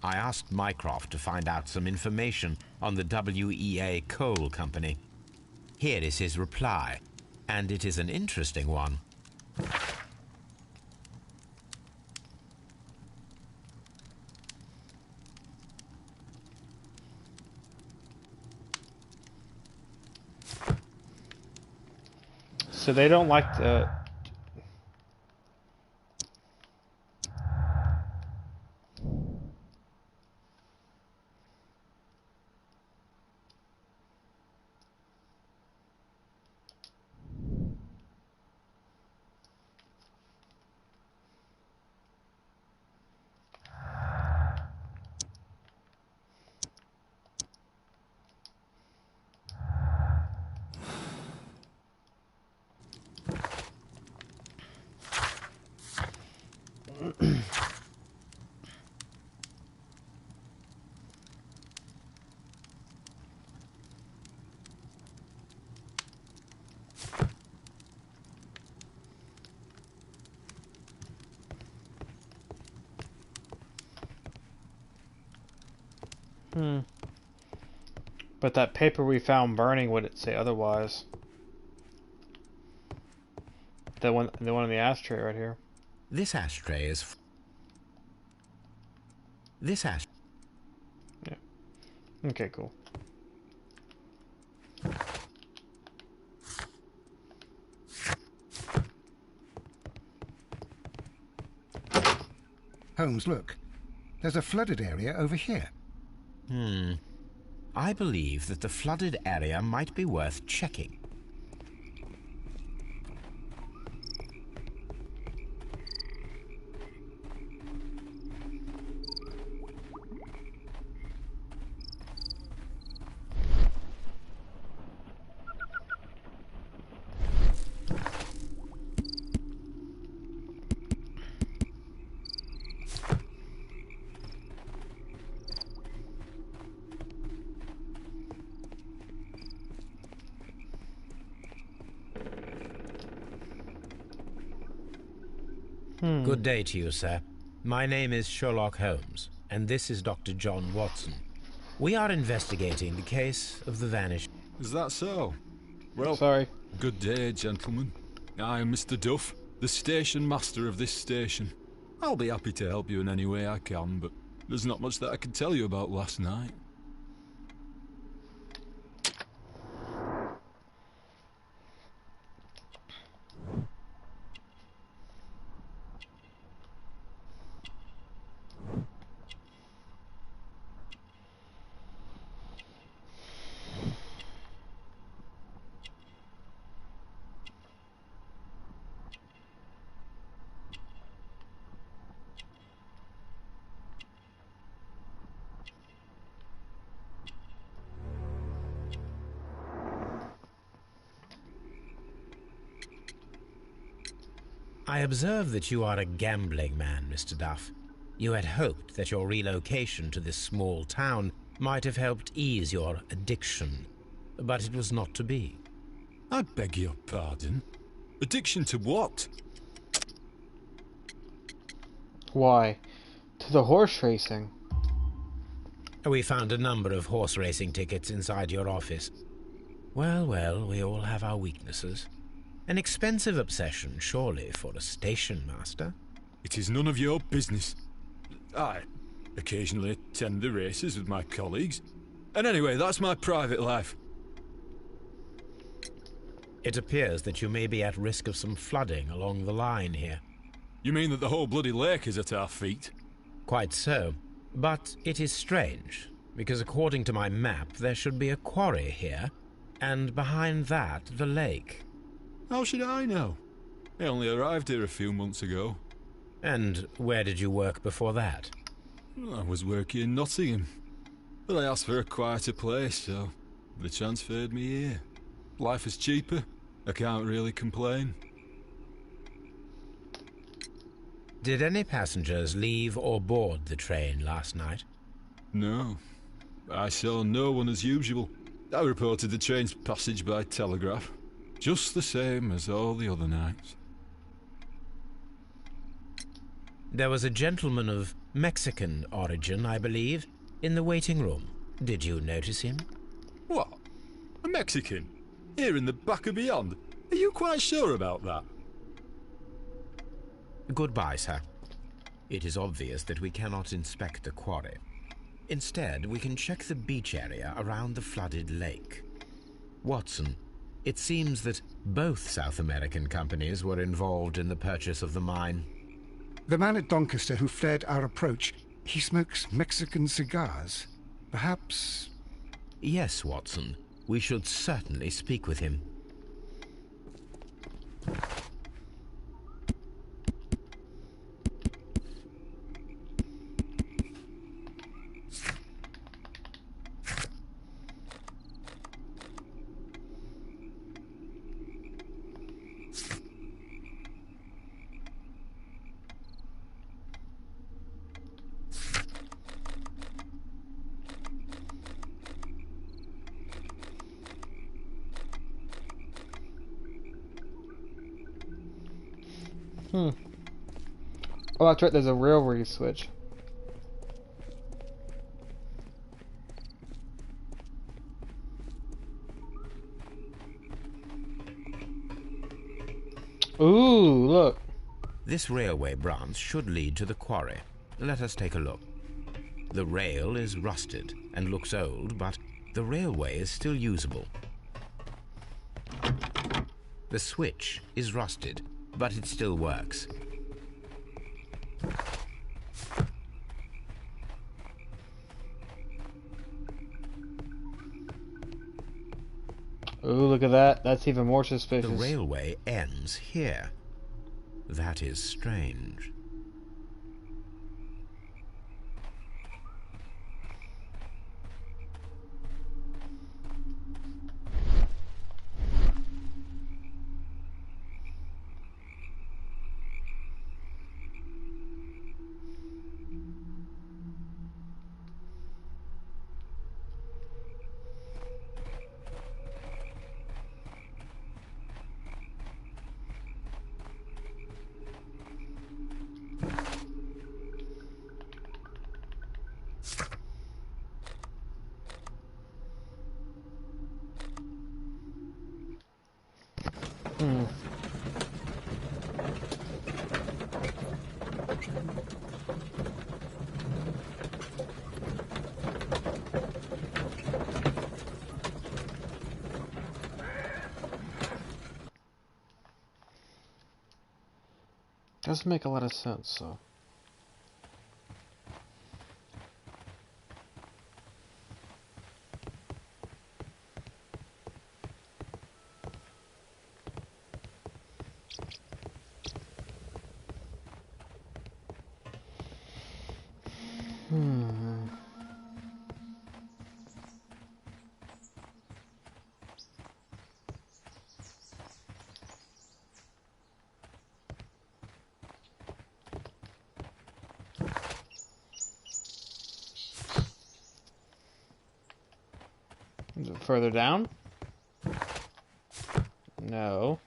I asked Mycroft to find out some information on the WEA Coal Company. Here is his reply, and it is an interesting one. So they don't like the... But that paper we found burning, would it say otherwise? The one in the ashtray right here. This ashtray is... This ashtray... Yeah. Okay, cool. Holmes, look. There's a flooded area over here. I believe that the flooded area might be worth checking. Good day to you, sir. My name is Sherlock Holmes, and this is Dr. John Watson. We are investigating the case of the vanished... Is that so? Well, sorry. Good day, gentlemen. I am Mr. Duff, the station master of this station. I'll be happy to help you in any way I can, but there's not much that I can tell you about last night. I observe that you are a gambling man, Mr. Duff. You had hoped that your relocation to this small town might have helped ease your addiction, but it was not to be. I beg your pardon? Addiction to what? Why? To the horse racing. We found a number of horse racing tickets inside your office. Well, well, we all have our weaknesses. An expensive obsession, surely, for a station master. It is none of your business. I occasionally attend the races with my colleagues. And anyway, that's my private life. It appears that you may be at risk of some flooding along the line here. You mean that the whole bloody lake is at our feet? Quite so. But it is strange, because according to my map, there should be a quarry here, and behind that, the lake. How should I know? I only arrived here a few months ago. And where did you work before that? I was working in Nottingham, but I asked for a quieter place, so they transferred me here. Life is cheaper. I can't really complain. Did any passengers leave or board the train last night? No. I saw no one as usual. I reported the train's passage by telegraph, just the same as all the other nights. There was a gentleman of Mexican origin, I believe, in the waiting room. Did you notice him? What? A Mexican? Here in the back of beyond? Are you quite sure about that? Goodbye, sir. It is obvious that we cannot inspect the quarry. Instead, we can check the beach area around the flooded lake. Watson, it seems that both South American companies were involved in the purchase of the mine. The man at Doncaster who fled our approach, he smokes Mexican cigars. Perhaps... Yes, Watson. We should certainly speak with him. Oh, that's right, there's a railway switch. Ooh, look. This railway branch should lead to the quarry. Let us take a look. The rail is rusted and looks old, but the railway is still usable. The switch is rusted, but it still works. Ooh, look at that. That's even more suspicious. The railway ends here. That is strange. Doesn't make a lot of sense, so. Is it further down? No.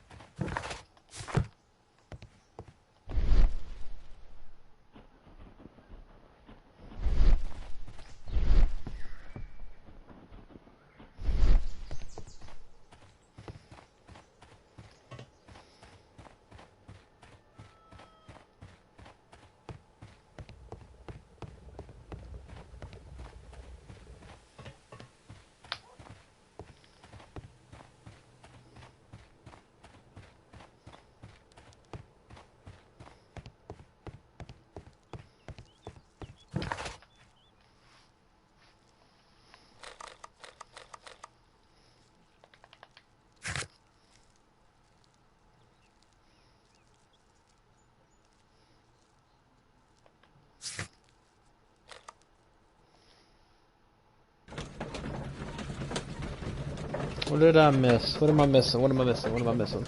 What did I miss? What am I missing? What am I missing? What am I missing?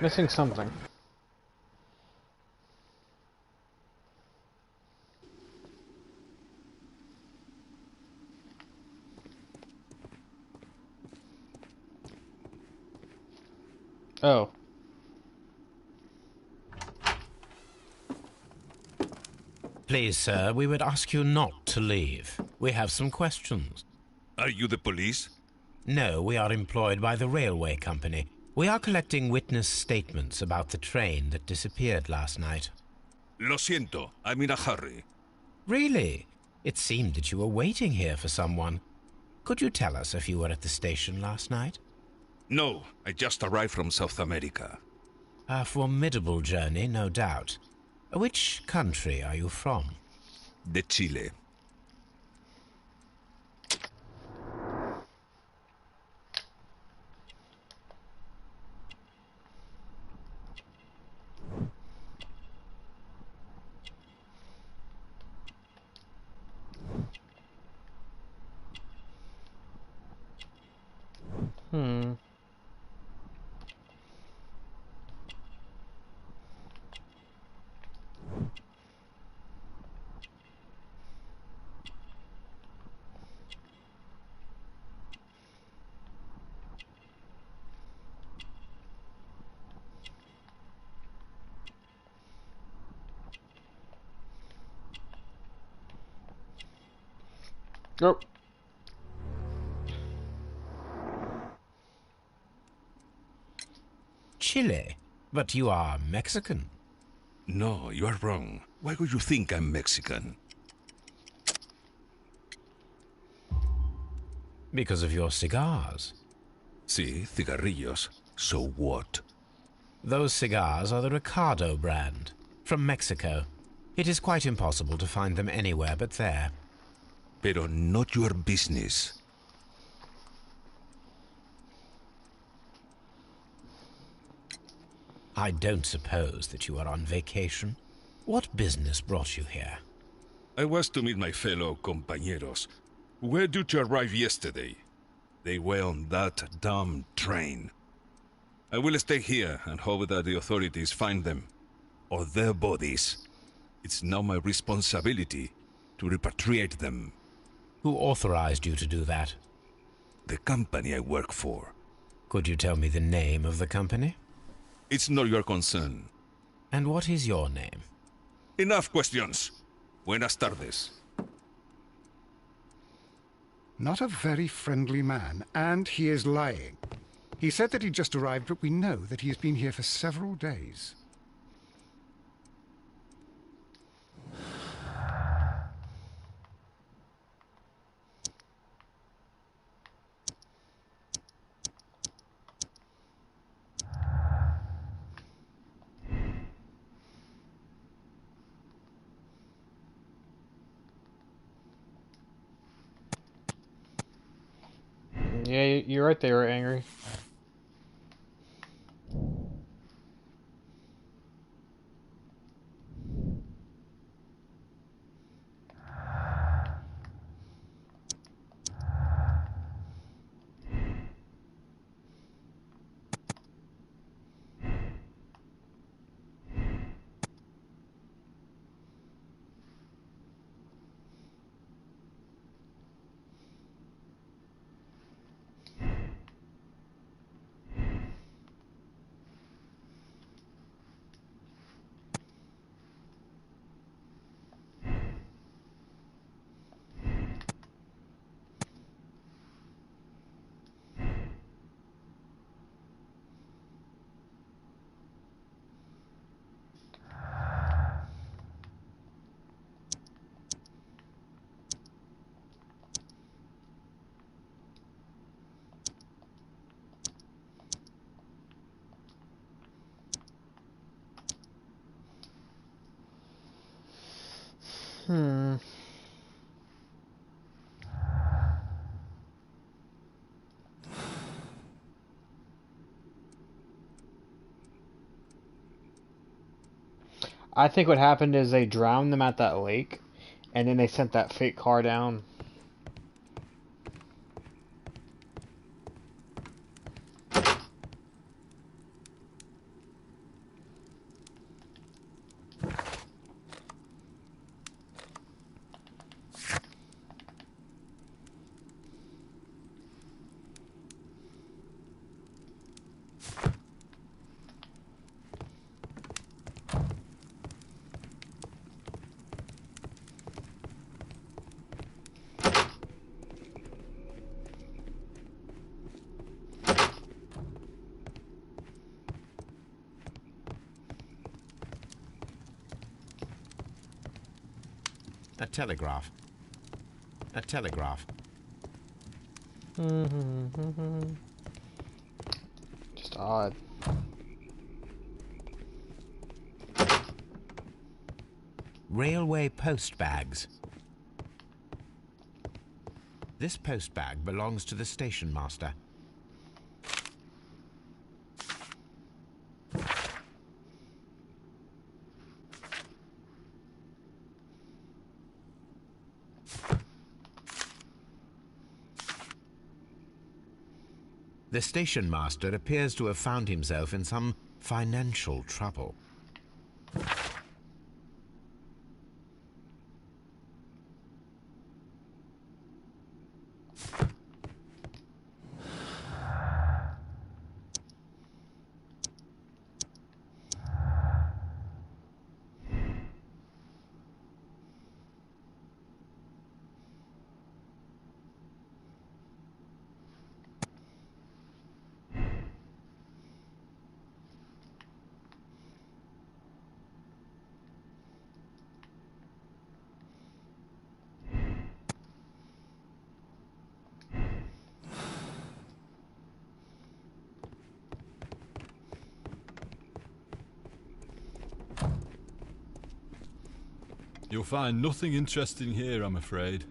Missing something. Oh. Please, sir, we would ask you not to leave. We have some questions. Are you the police? No, we are employed by the railway company. We are collecting witness statements about the train that disappeared last night. Lo siento, I'm in a hurry. Really? It seemed that you were waiting here for someone. Could you tell us if you were at the station last night? No, I just arrived from South America. A formidable journey, no doubt. Which country are you from? De Chile. Nope. Chile? But you are Mexican. No, you are wrong. Why would you think I'm Mexican? Because of your cigars. Sí, cigarrillos. So what? Those cigars are the Ricardo brand, from Mexico. It is quite impossible to find them anywhere but there. Pero not your business. I don't suppose that you are on vacation. What business brought you here? I was to meet my fellow compañeros, who were due to arrive yesterday. They were on that damn train. I will stay here and hope that the authorities find them, or their bodies. It's now my responsibility to repatriate them. Who authorized you to do that? The company I work for. Could you tell me the name of the company? It's not your concern. And what is your name? Enough questions. Buenas tardes. Not a very friendly man, and he is lying. He said that he just arrived, but we know that he has been here for several days. Yeah, you're right there, Angry. I think what happened is they drowned them at that lake, And then they sent that fake car down. A telegraph. A telegraph. Just odd. Railway post bags. This post bag belongs to the station master. The station master appears to have found himself in some financial trouble. You'll find nothing interesting here, I'm afraid.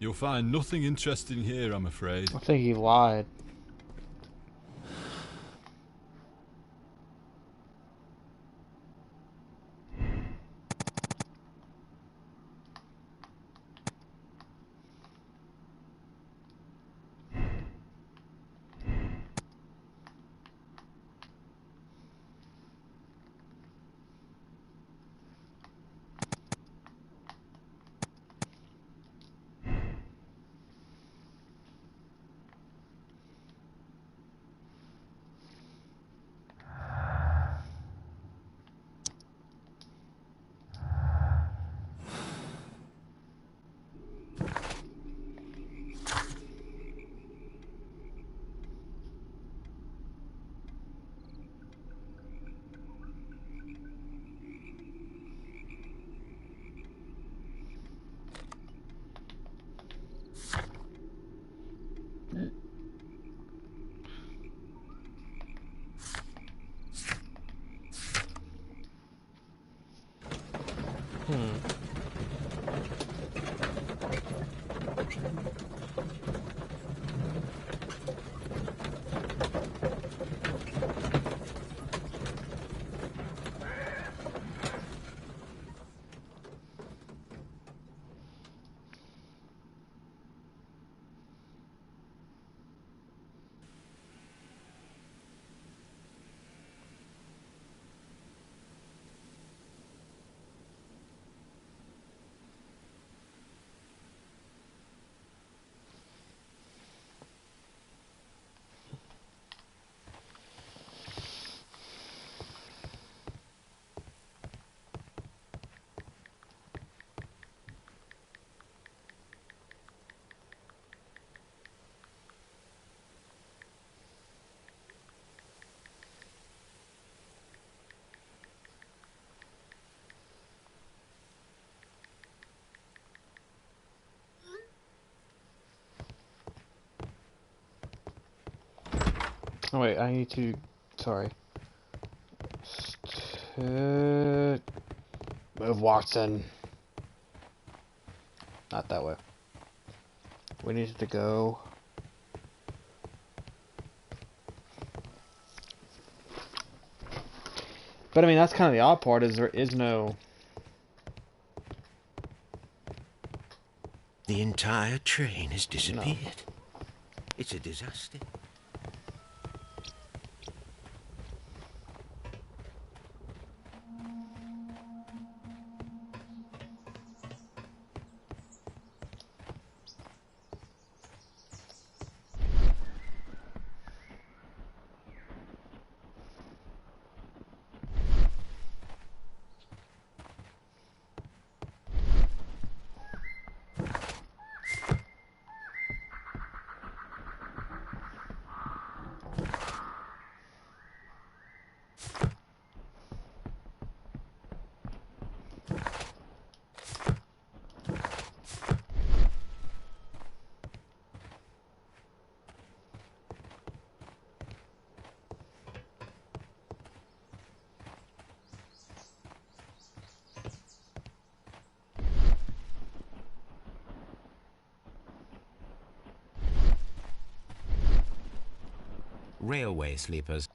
You'll find nothing interesting here, I'm afraid. I think he lied. Oh wait, I need to... Sorry. Move, Watson. Not that way. We need to go... But I mean, that's kind of the odd part, is there is no... The entire train has disappeared. No. It's a disaster. Railway sleepers.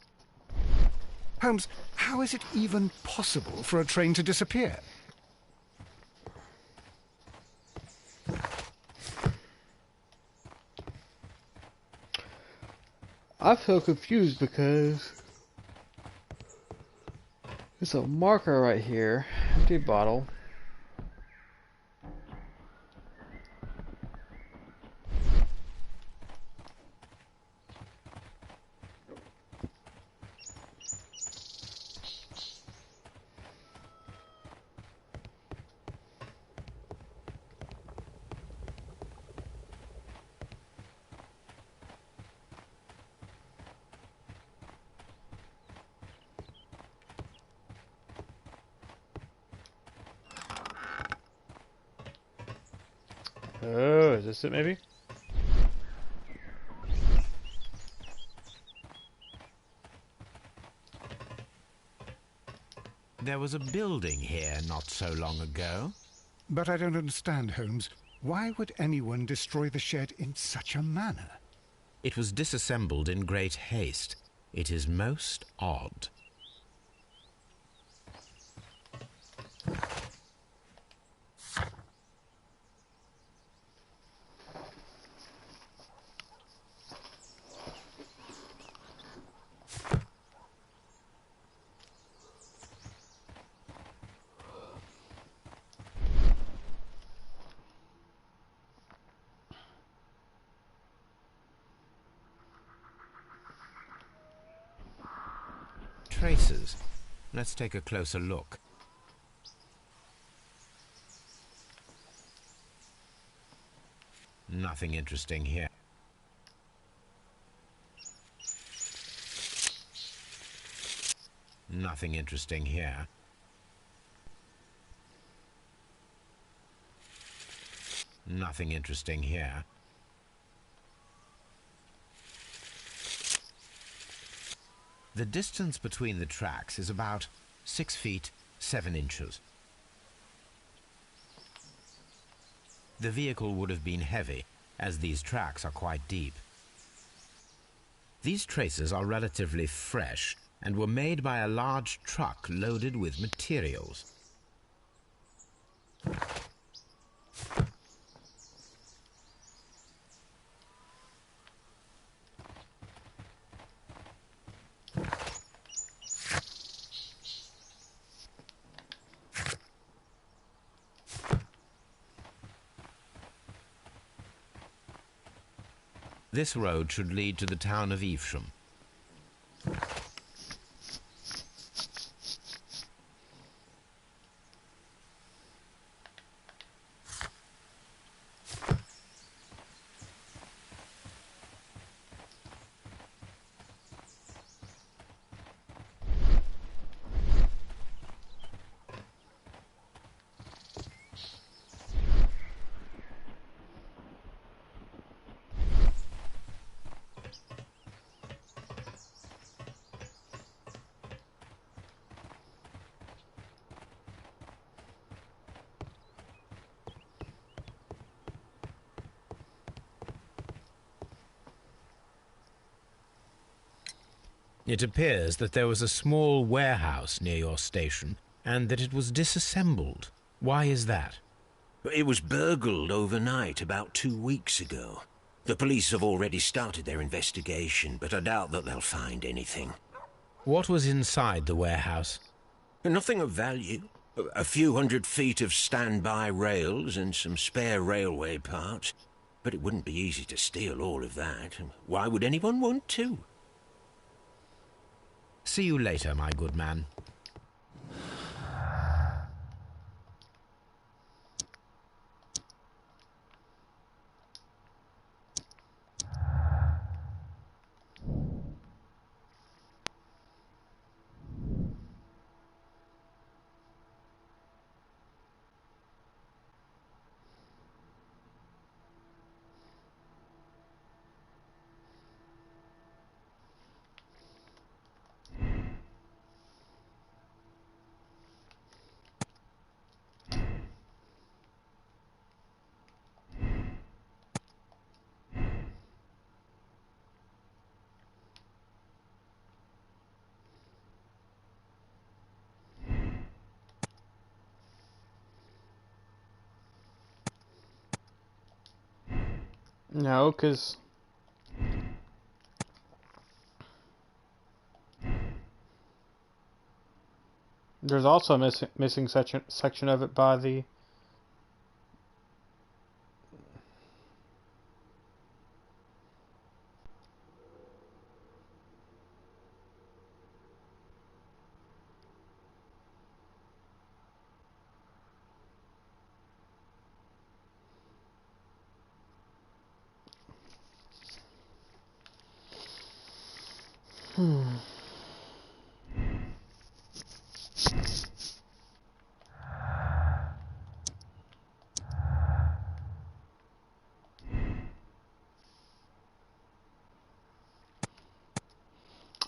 Holmes, how is it even possible for a train to disappear? I feel confused because there's a marker right here. Empty bottle. Oh, is this it maybe? There was a building here not so long ago. But I don't understand, Holmes. Why would anyone destroy the shed in such a manner? It was disassembled in great haste. It is most odd. Traces. Let's take a closer look. Nothing interesting here. Nothing interesting here. Nothing interesting here. The distance between the tracks is about 6 feet 7 inches. The vehicle would have been heavy, as these tracks are quite deep. These traces are relatively fresh and were made by a large truck loaded with materials. This road should lead to the town of Evesham. It appears that there was a small warehouse near your station, and that it was disassembled. Why is that? It was burgled overnight about 2 weeks ago. The police have already started their investigation, but I doubt that they'll find anything. What was inside the warehouse? Nothing of value. A few 100 feet of standby rails and some spare railway parts. But it wouldn't be easy to steal all of that. Why would anyone want to? See you later, my good man. No, because there's also a missing section of it by the.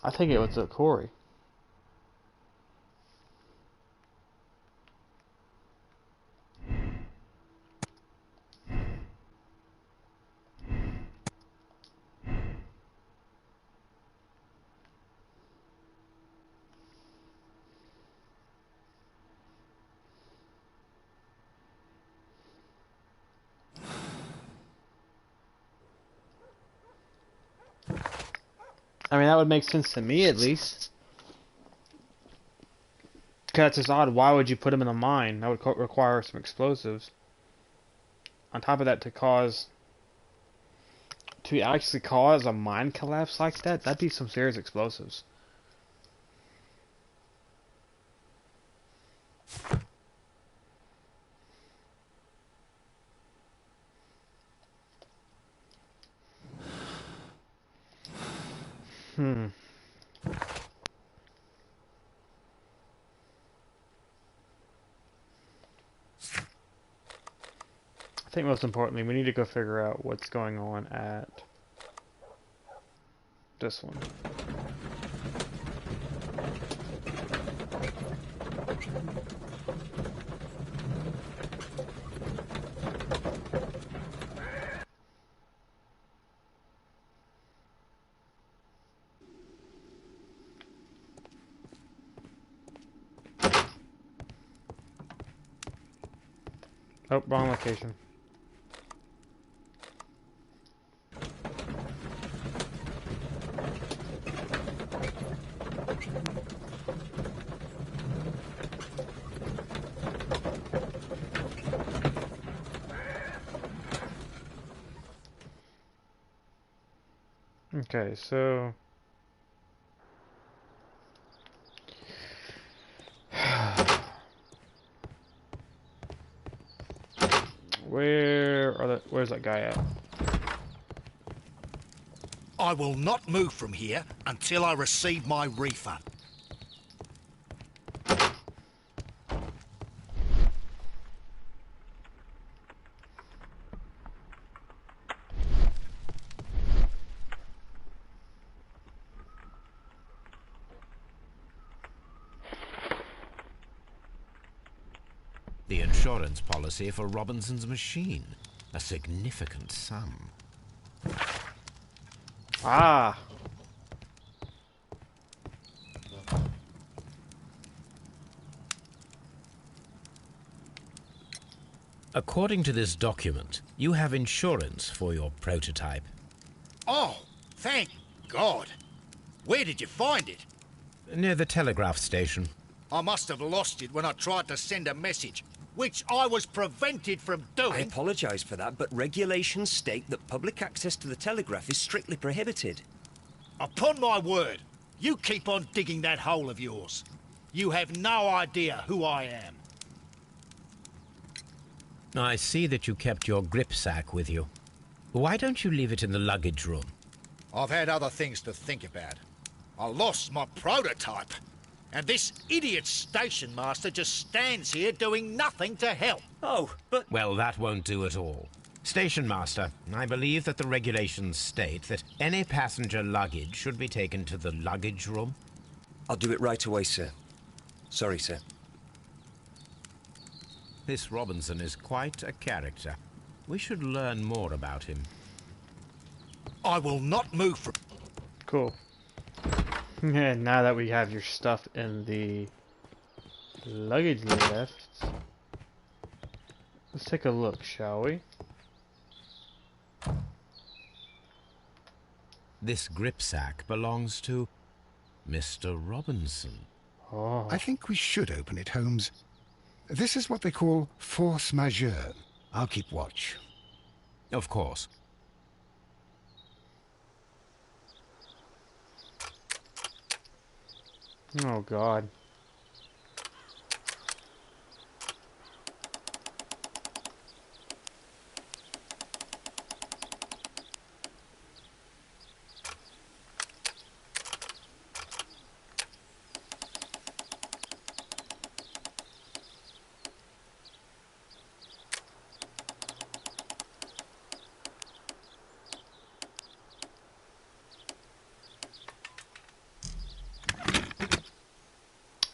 I think it was a Corey. I mean, that would make sense to me, at least. Because that's just odd. Why would you put him in a mine? That would require some explosives. On top of that, to actually cause a mine collapse like that, that'd be some serious explosives. I think most importantly, we need to go figure out what's going on at this one. Oh, wrong location. Okay, so where's that guy at? I will not move from here until I receive my refund. The insurance policy for Robinson's machine. A significant sum. Ah! According to this document, you have insurance for your prototype. Oh, thank God. Where did you find it? Near the telegraph station. I must have lost it when I tried to send a message, which I was prevented from doing. I apologise for that, but regulations state that public access to the telegraph is strictly prohibited. Upon my word, you keep on digging that hole of yours. You have no idea who I am. I see that you kept your grip sack with you. Why don't you leave it in the luggage room? I've had other things to think about. I lost my prototype. And this idiot station master just stands here doing nothing to help. Oh, but... Well, that won't do at all. Station master, I believe that the regulations state that any passenger luggage should be taken to the luggage room. I'll do it right away, sir. Sorry, sir. This Robinson is quite a character. We should learn more about him. I will not move from... Cool. And now that we have your stuff in the luggage lift, let's take a look, shall we? This grip sack belongs to Mr. Robinson. Oh. I think we should open it, Holmes. This is what they call force majeure. I'll keep watch. Of course. Oh, God.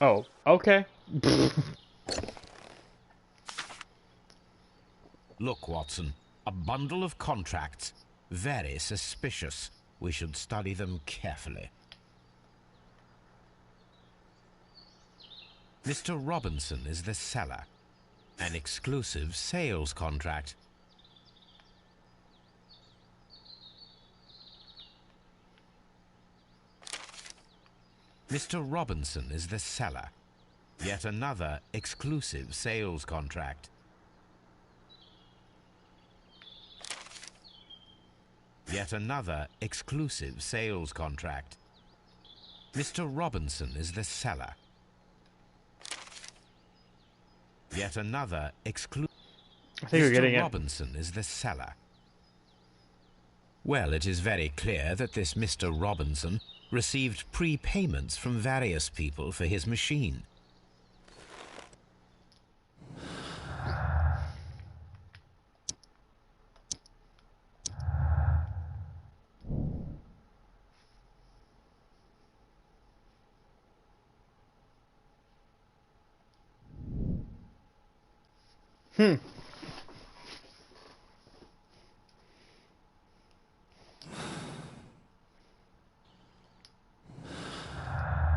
Oh, okay. Look, Watson, a bundle of contracts. Very suspicious. We should study them carefully. Mr. Robinson is the seller. An exclusive sales contract. Mr. Robinson is the seller. Yet another exclusive sales contract. Yet another exclusive sales contract. Mr. Robinson is the seller. Yet another exclusive... I think we're getting Mr. it. Robinson is the seller. Well, it is very clear that this Mr. Robinson received prepayments from various people for his machine.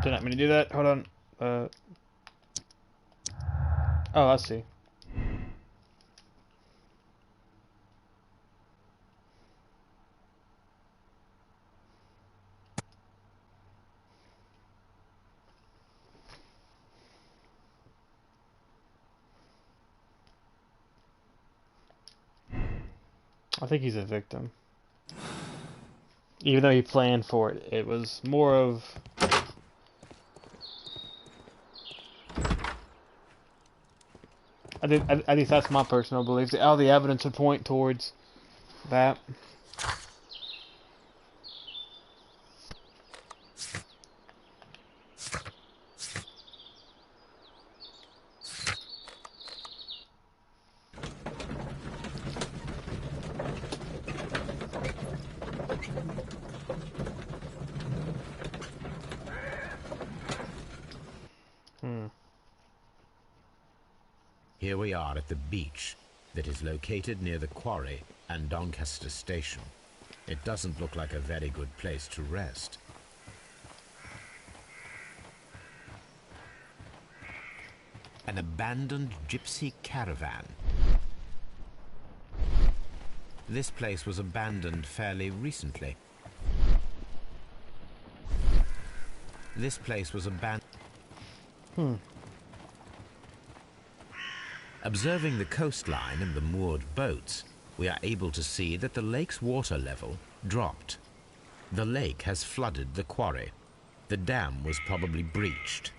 Did not mean to do that. Hold on. Oh, I see. I think he's a victim. Even though he planned for it, it was more of... At least that's my personal belief. All the evidence would point towards that. Here we are at the beach that is located near the quarry and Doncaster Station. It doesn't look like a very good place to rest. An abandoned gypsy caravan. This place was abandoned fairly recently. This place was abandoned. Observing the coastline and the moored boats, we are able to see that the lake's water level dropped. The lake has flooded the quarry. The dam was probably breached.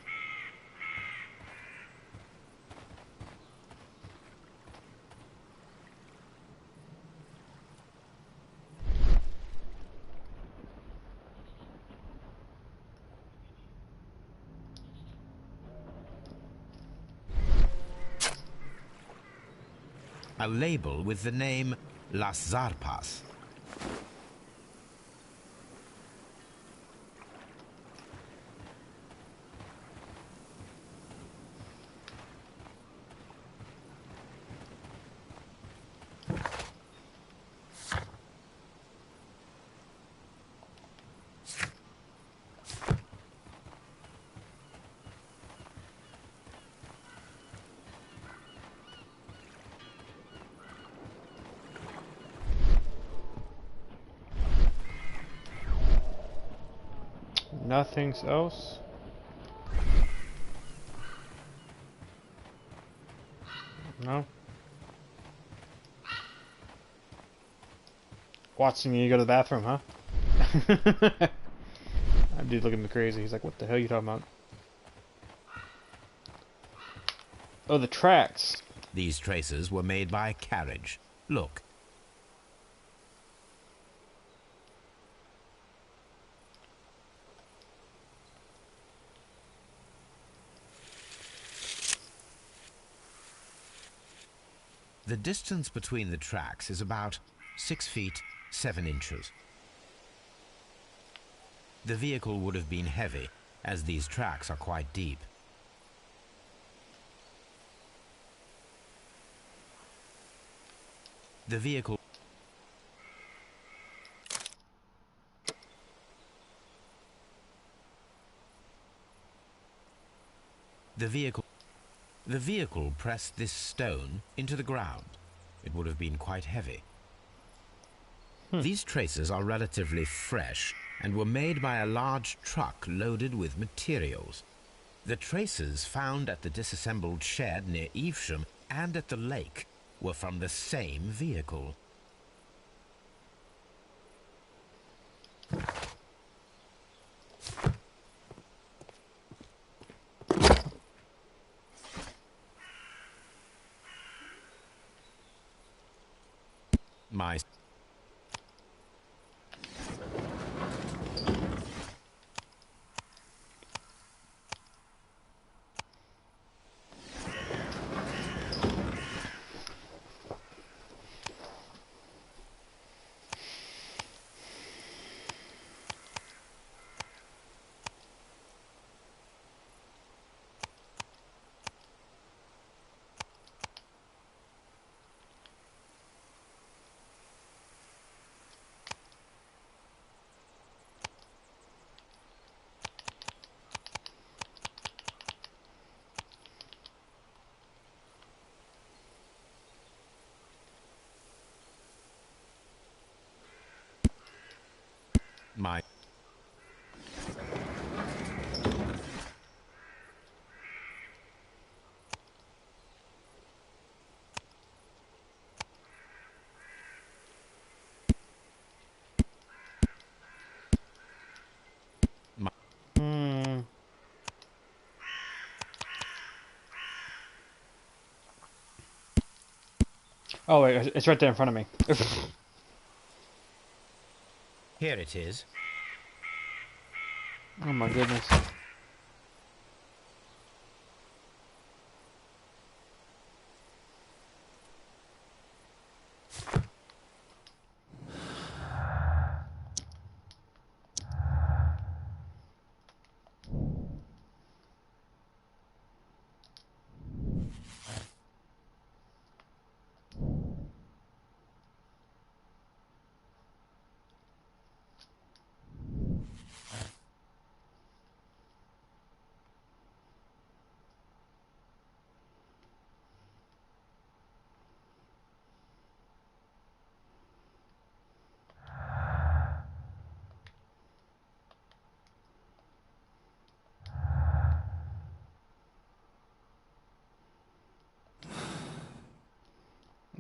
A label with the name Las Zarpas. Nothing else. No. Watson, you go to the bathroom, huh? That dude looking at me crazy. He's like, what the hell are you talking about? Oh, the tracks. These traces were made by a carriage. Look. The distance between the tracks is about 6 feet 7 inches. The vehicle would have been heavy, as these tracks are quite deep. The vehicle pressed this stone into the ground. It would have been quite heavy. These traces are relatively fresh and were made by a large truck loaded with materials. The traces found at the disassembled shed near Evesham and at the lake were from the same vehicle. My Oh wait, it's right there in front of me. Here it is. Oh my goodness.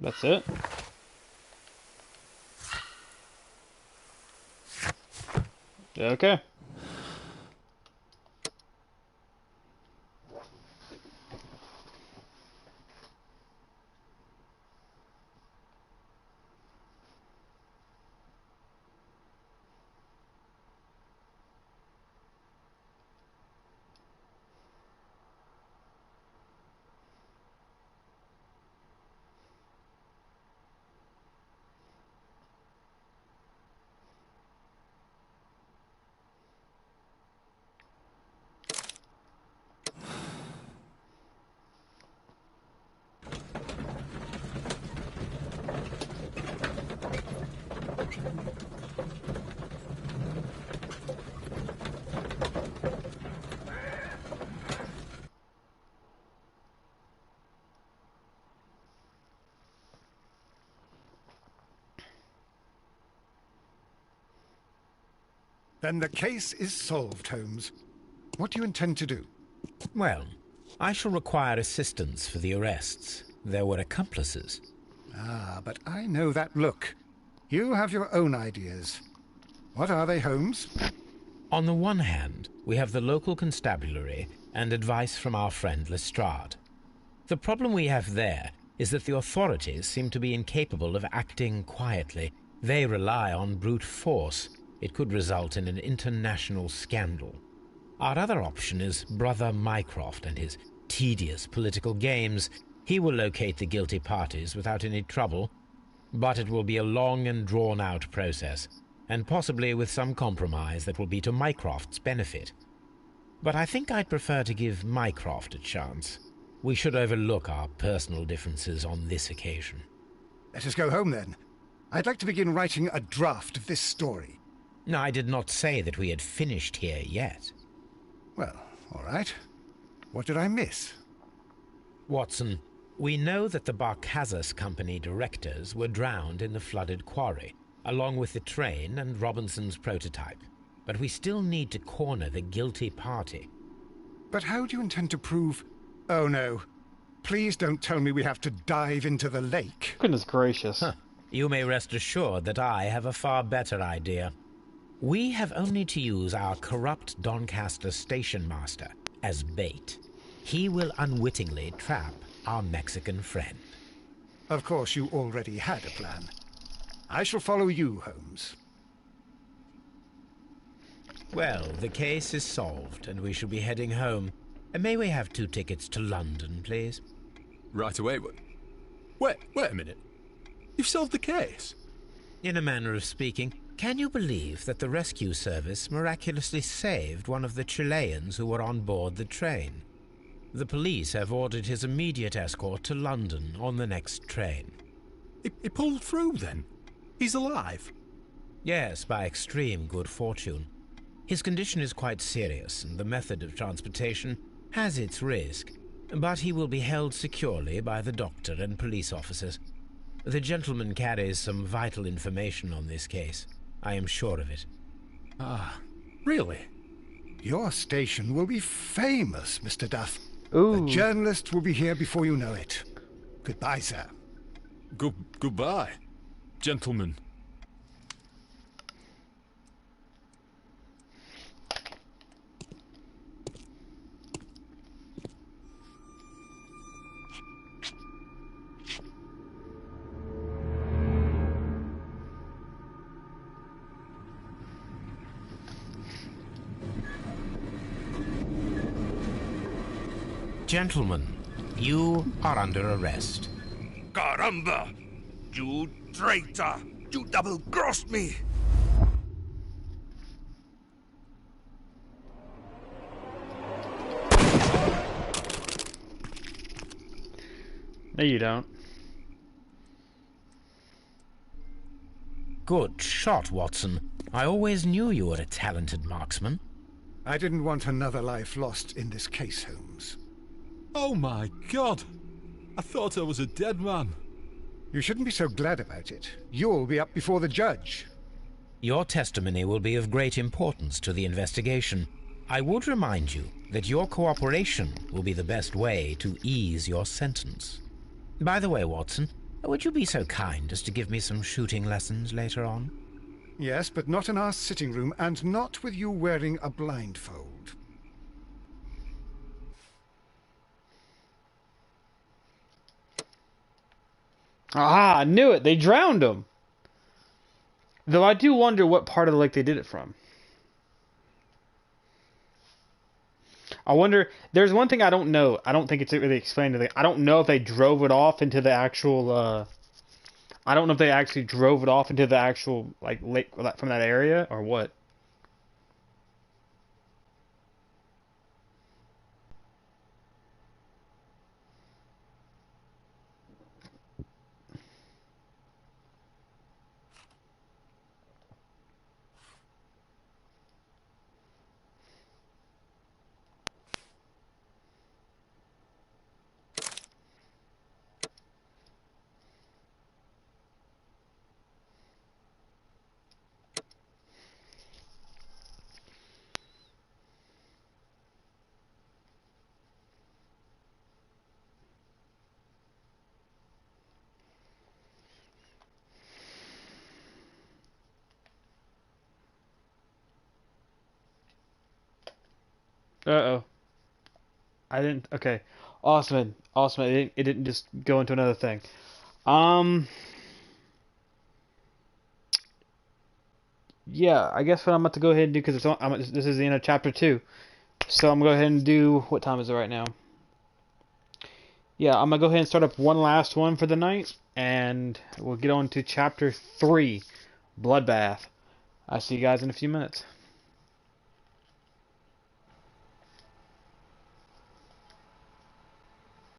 That's it? Okay. Then the case is solved, Holmes. What do you intend to do? Well, I shall require assistance for the arrests. There were accomplices. Ah, but I know that look. You have your own ideas. What are they, Holmes? On the one hand, we have the local constabulary and advice from our friend Lestrade. The problem we have there is that the authorities seem to be incapable of acting quietly. They rely on brute force. It could result in an international scandal. Our other option is Brother Mycroft and his tedious political games. He will locate the guilty parties without any trouble, but it will be a long and drawn-out process, and possibly with some compromise that will be to Mycroft's benefit. But I think I'd prefer to give Mycroft a chance. We should overlook our personal differences on this occasion. Let us go home, then. I'd like to begin writing a draft of this story. No, I did not say that we had finished here yet. Well, all right. What did I miss? Watson, we know that the Barkazas Company directors were drowned in the flooded quarry, along with the train and Robinson's prototype. But we still need to corner the guilty party. But how do you intend to prove... Oh, no. Please don't tell me we have to dive into the lake. Goodness gracious. Huh. You may rest assured that I have a far better idea. We have only to use our corrupt Doncaster station master as bait. He will unwittingly trap our Mexican friend. Of course, you already had a plan. I shall follow you, Holmes. Well, the case is solved, and we shall be heading home. May we have 2 tickets to London, please? Right away. Wait a minute. You've solved the case? In a manner of speaking. Can you believe that the rescue service miraculously saved one of the Chileans who were on board the train? The police have ordered his immediate escort to London on the next train. He pulled through, then? He's alive? Yes, by extreme good fortune. His condition is quite serious, and the method of transportation has its risk, but he will be held securely by the doctor and police officers. The gentleman carries some vital information on this case. I am sure of it. Ah, really? Your station will be famous, Mr. Duff. Ooh. The journalists will be here before you know it. Goodbye, sir. Goodbye, gentlemen. Gentlemen, you are under arrest. Caramba! You traitor! You double-crossed me! No, you don't. Good shot, Watson. I always knew you were a talented marksman. I didn't want another life lost in this case, Holmes. Oh my God! I thought I was a dead man. You shouldn't be so glad about it. You'll be up before the judge. Your testimony will be of great importance to the investigation. I would remind you that your cooperation will be the best way to ease your sentence. By the way, Watson, Would you be so kind as to give me some shooting lessons later on? Yes, but not in our sitting room, and not with you wearing a blindfold. Ah, I knew it. They drowned him. Though I do wonder what part of the lake they did it from. I wonder. There's one thing I don't know. I don't think it's really explained. I don't know if they drove it off into the actual. I don't know if they actually drove it off into the actual like lake from that area or what. Uh-oh. I didn't. Okay. Awesome. Awesome. It didn't just go into another thing. Um. Yeah, I guess what I'm about to go ahead and do, because this is the end of chapter 2. So I'm going to go ahead and do, what time is it right now? Yeah, I'm going to go ahead and start up one last one for the night, and we'll get on to chapter 3, Bloodbath. I'll see you guys in a few minutes.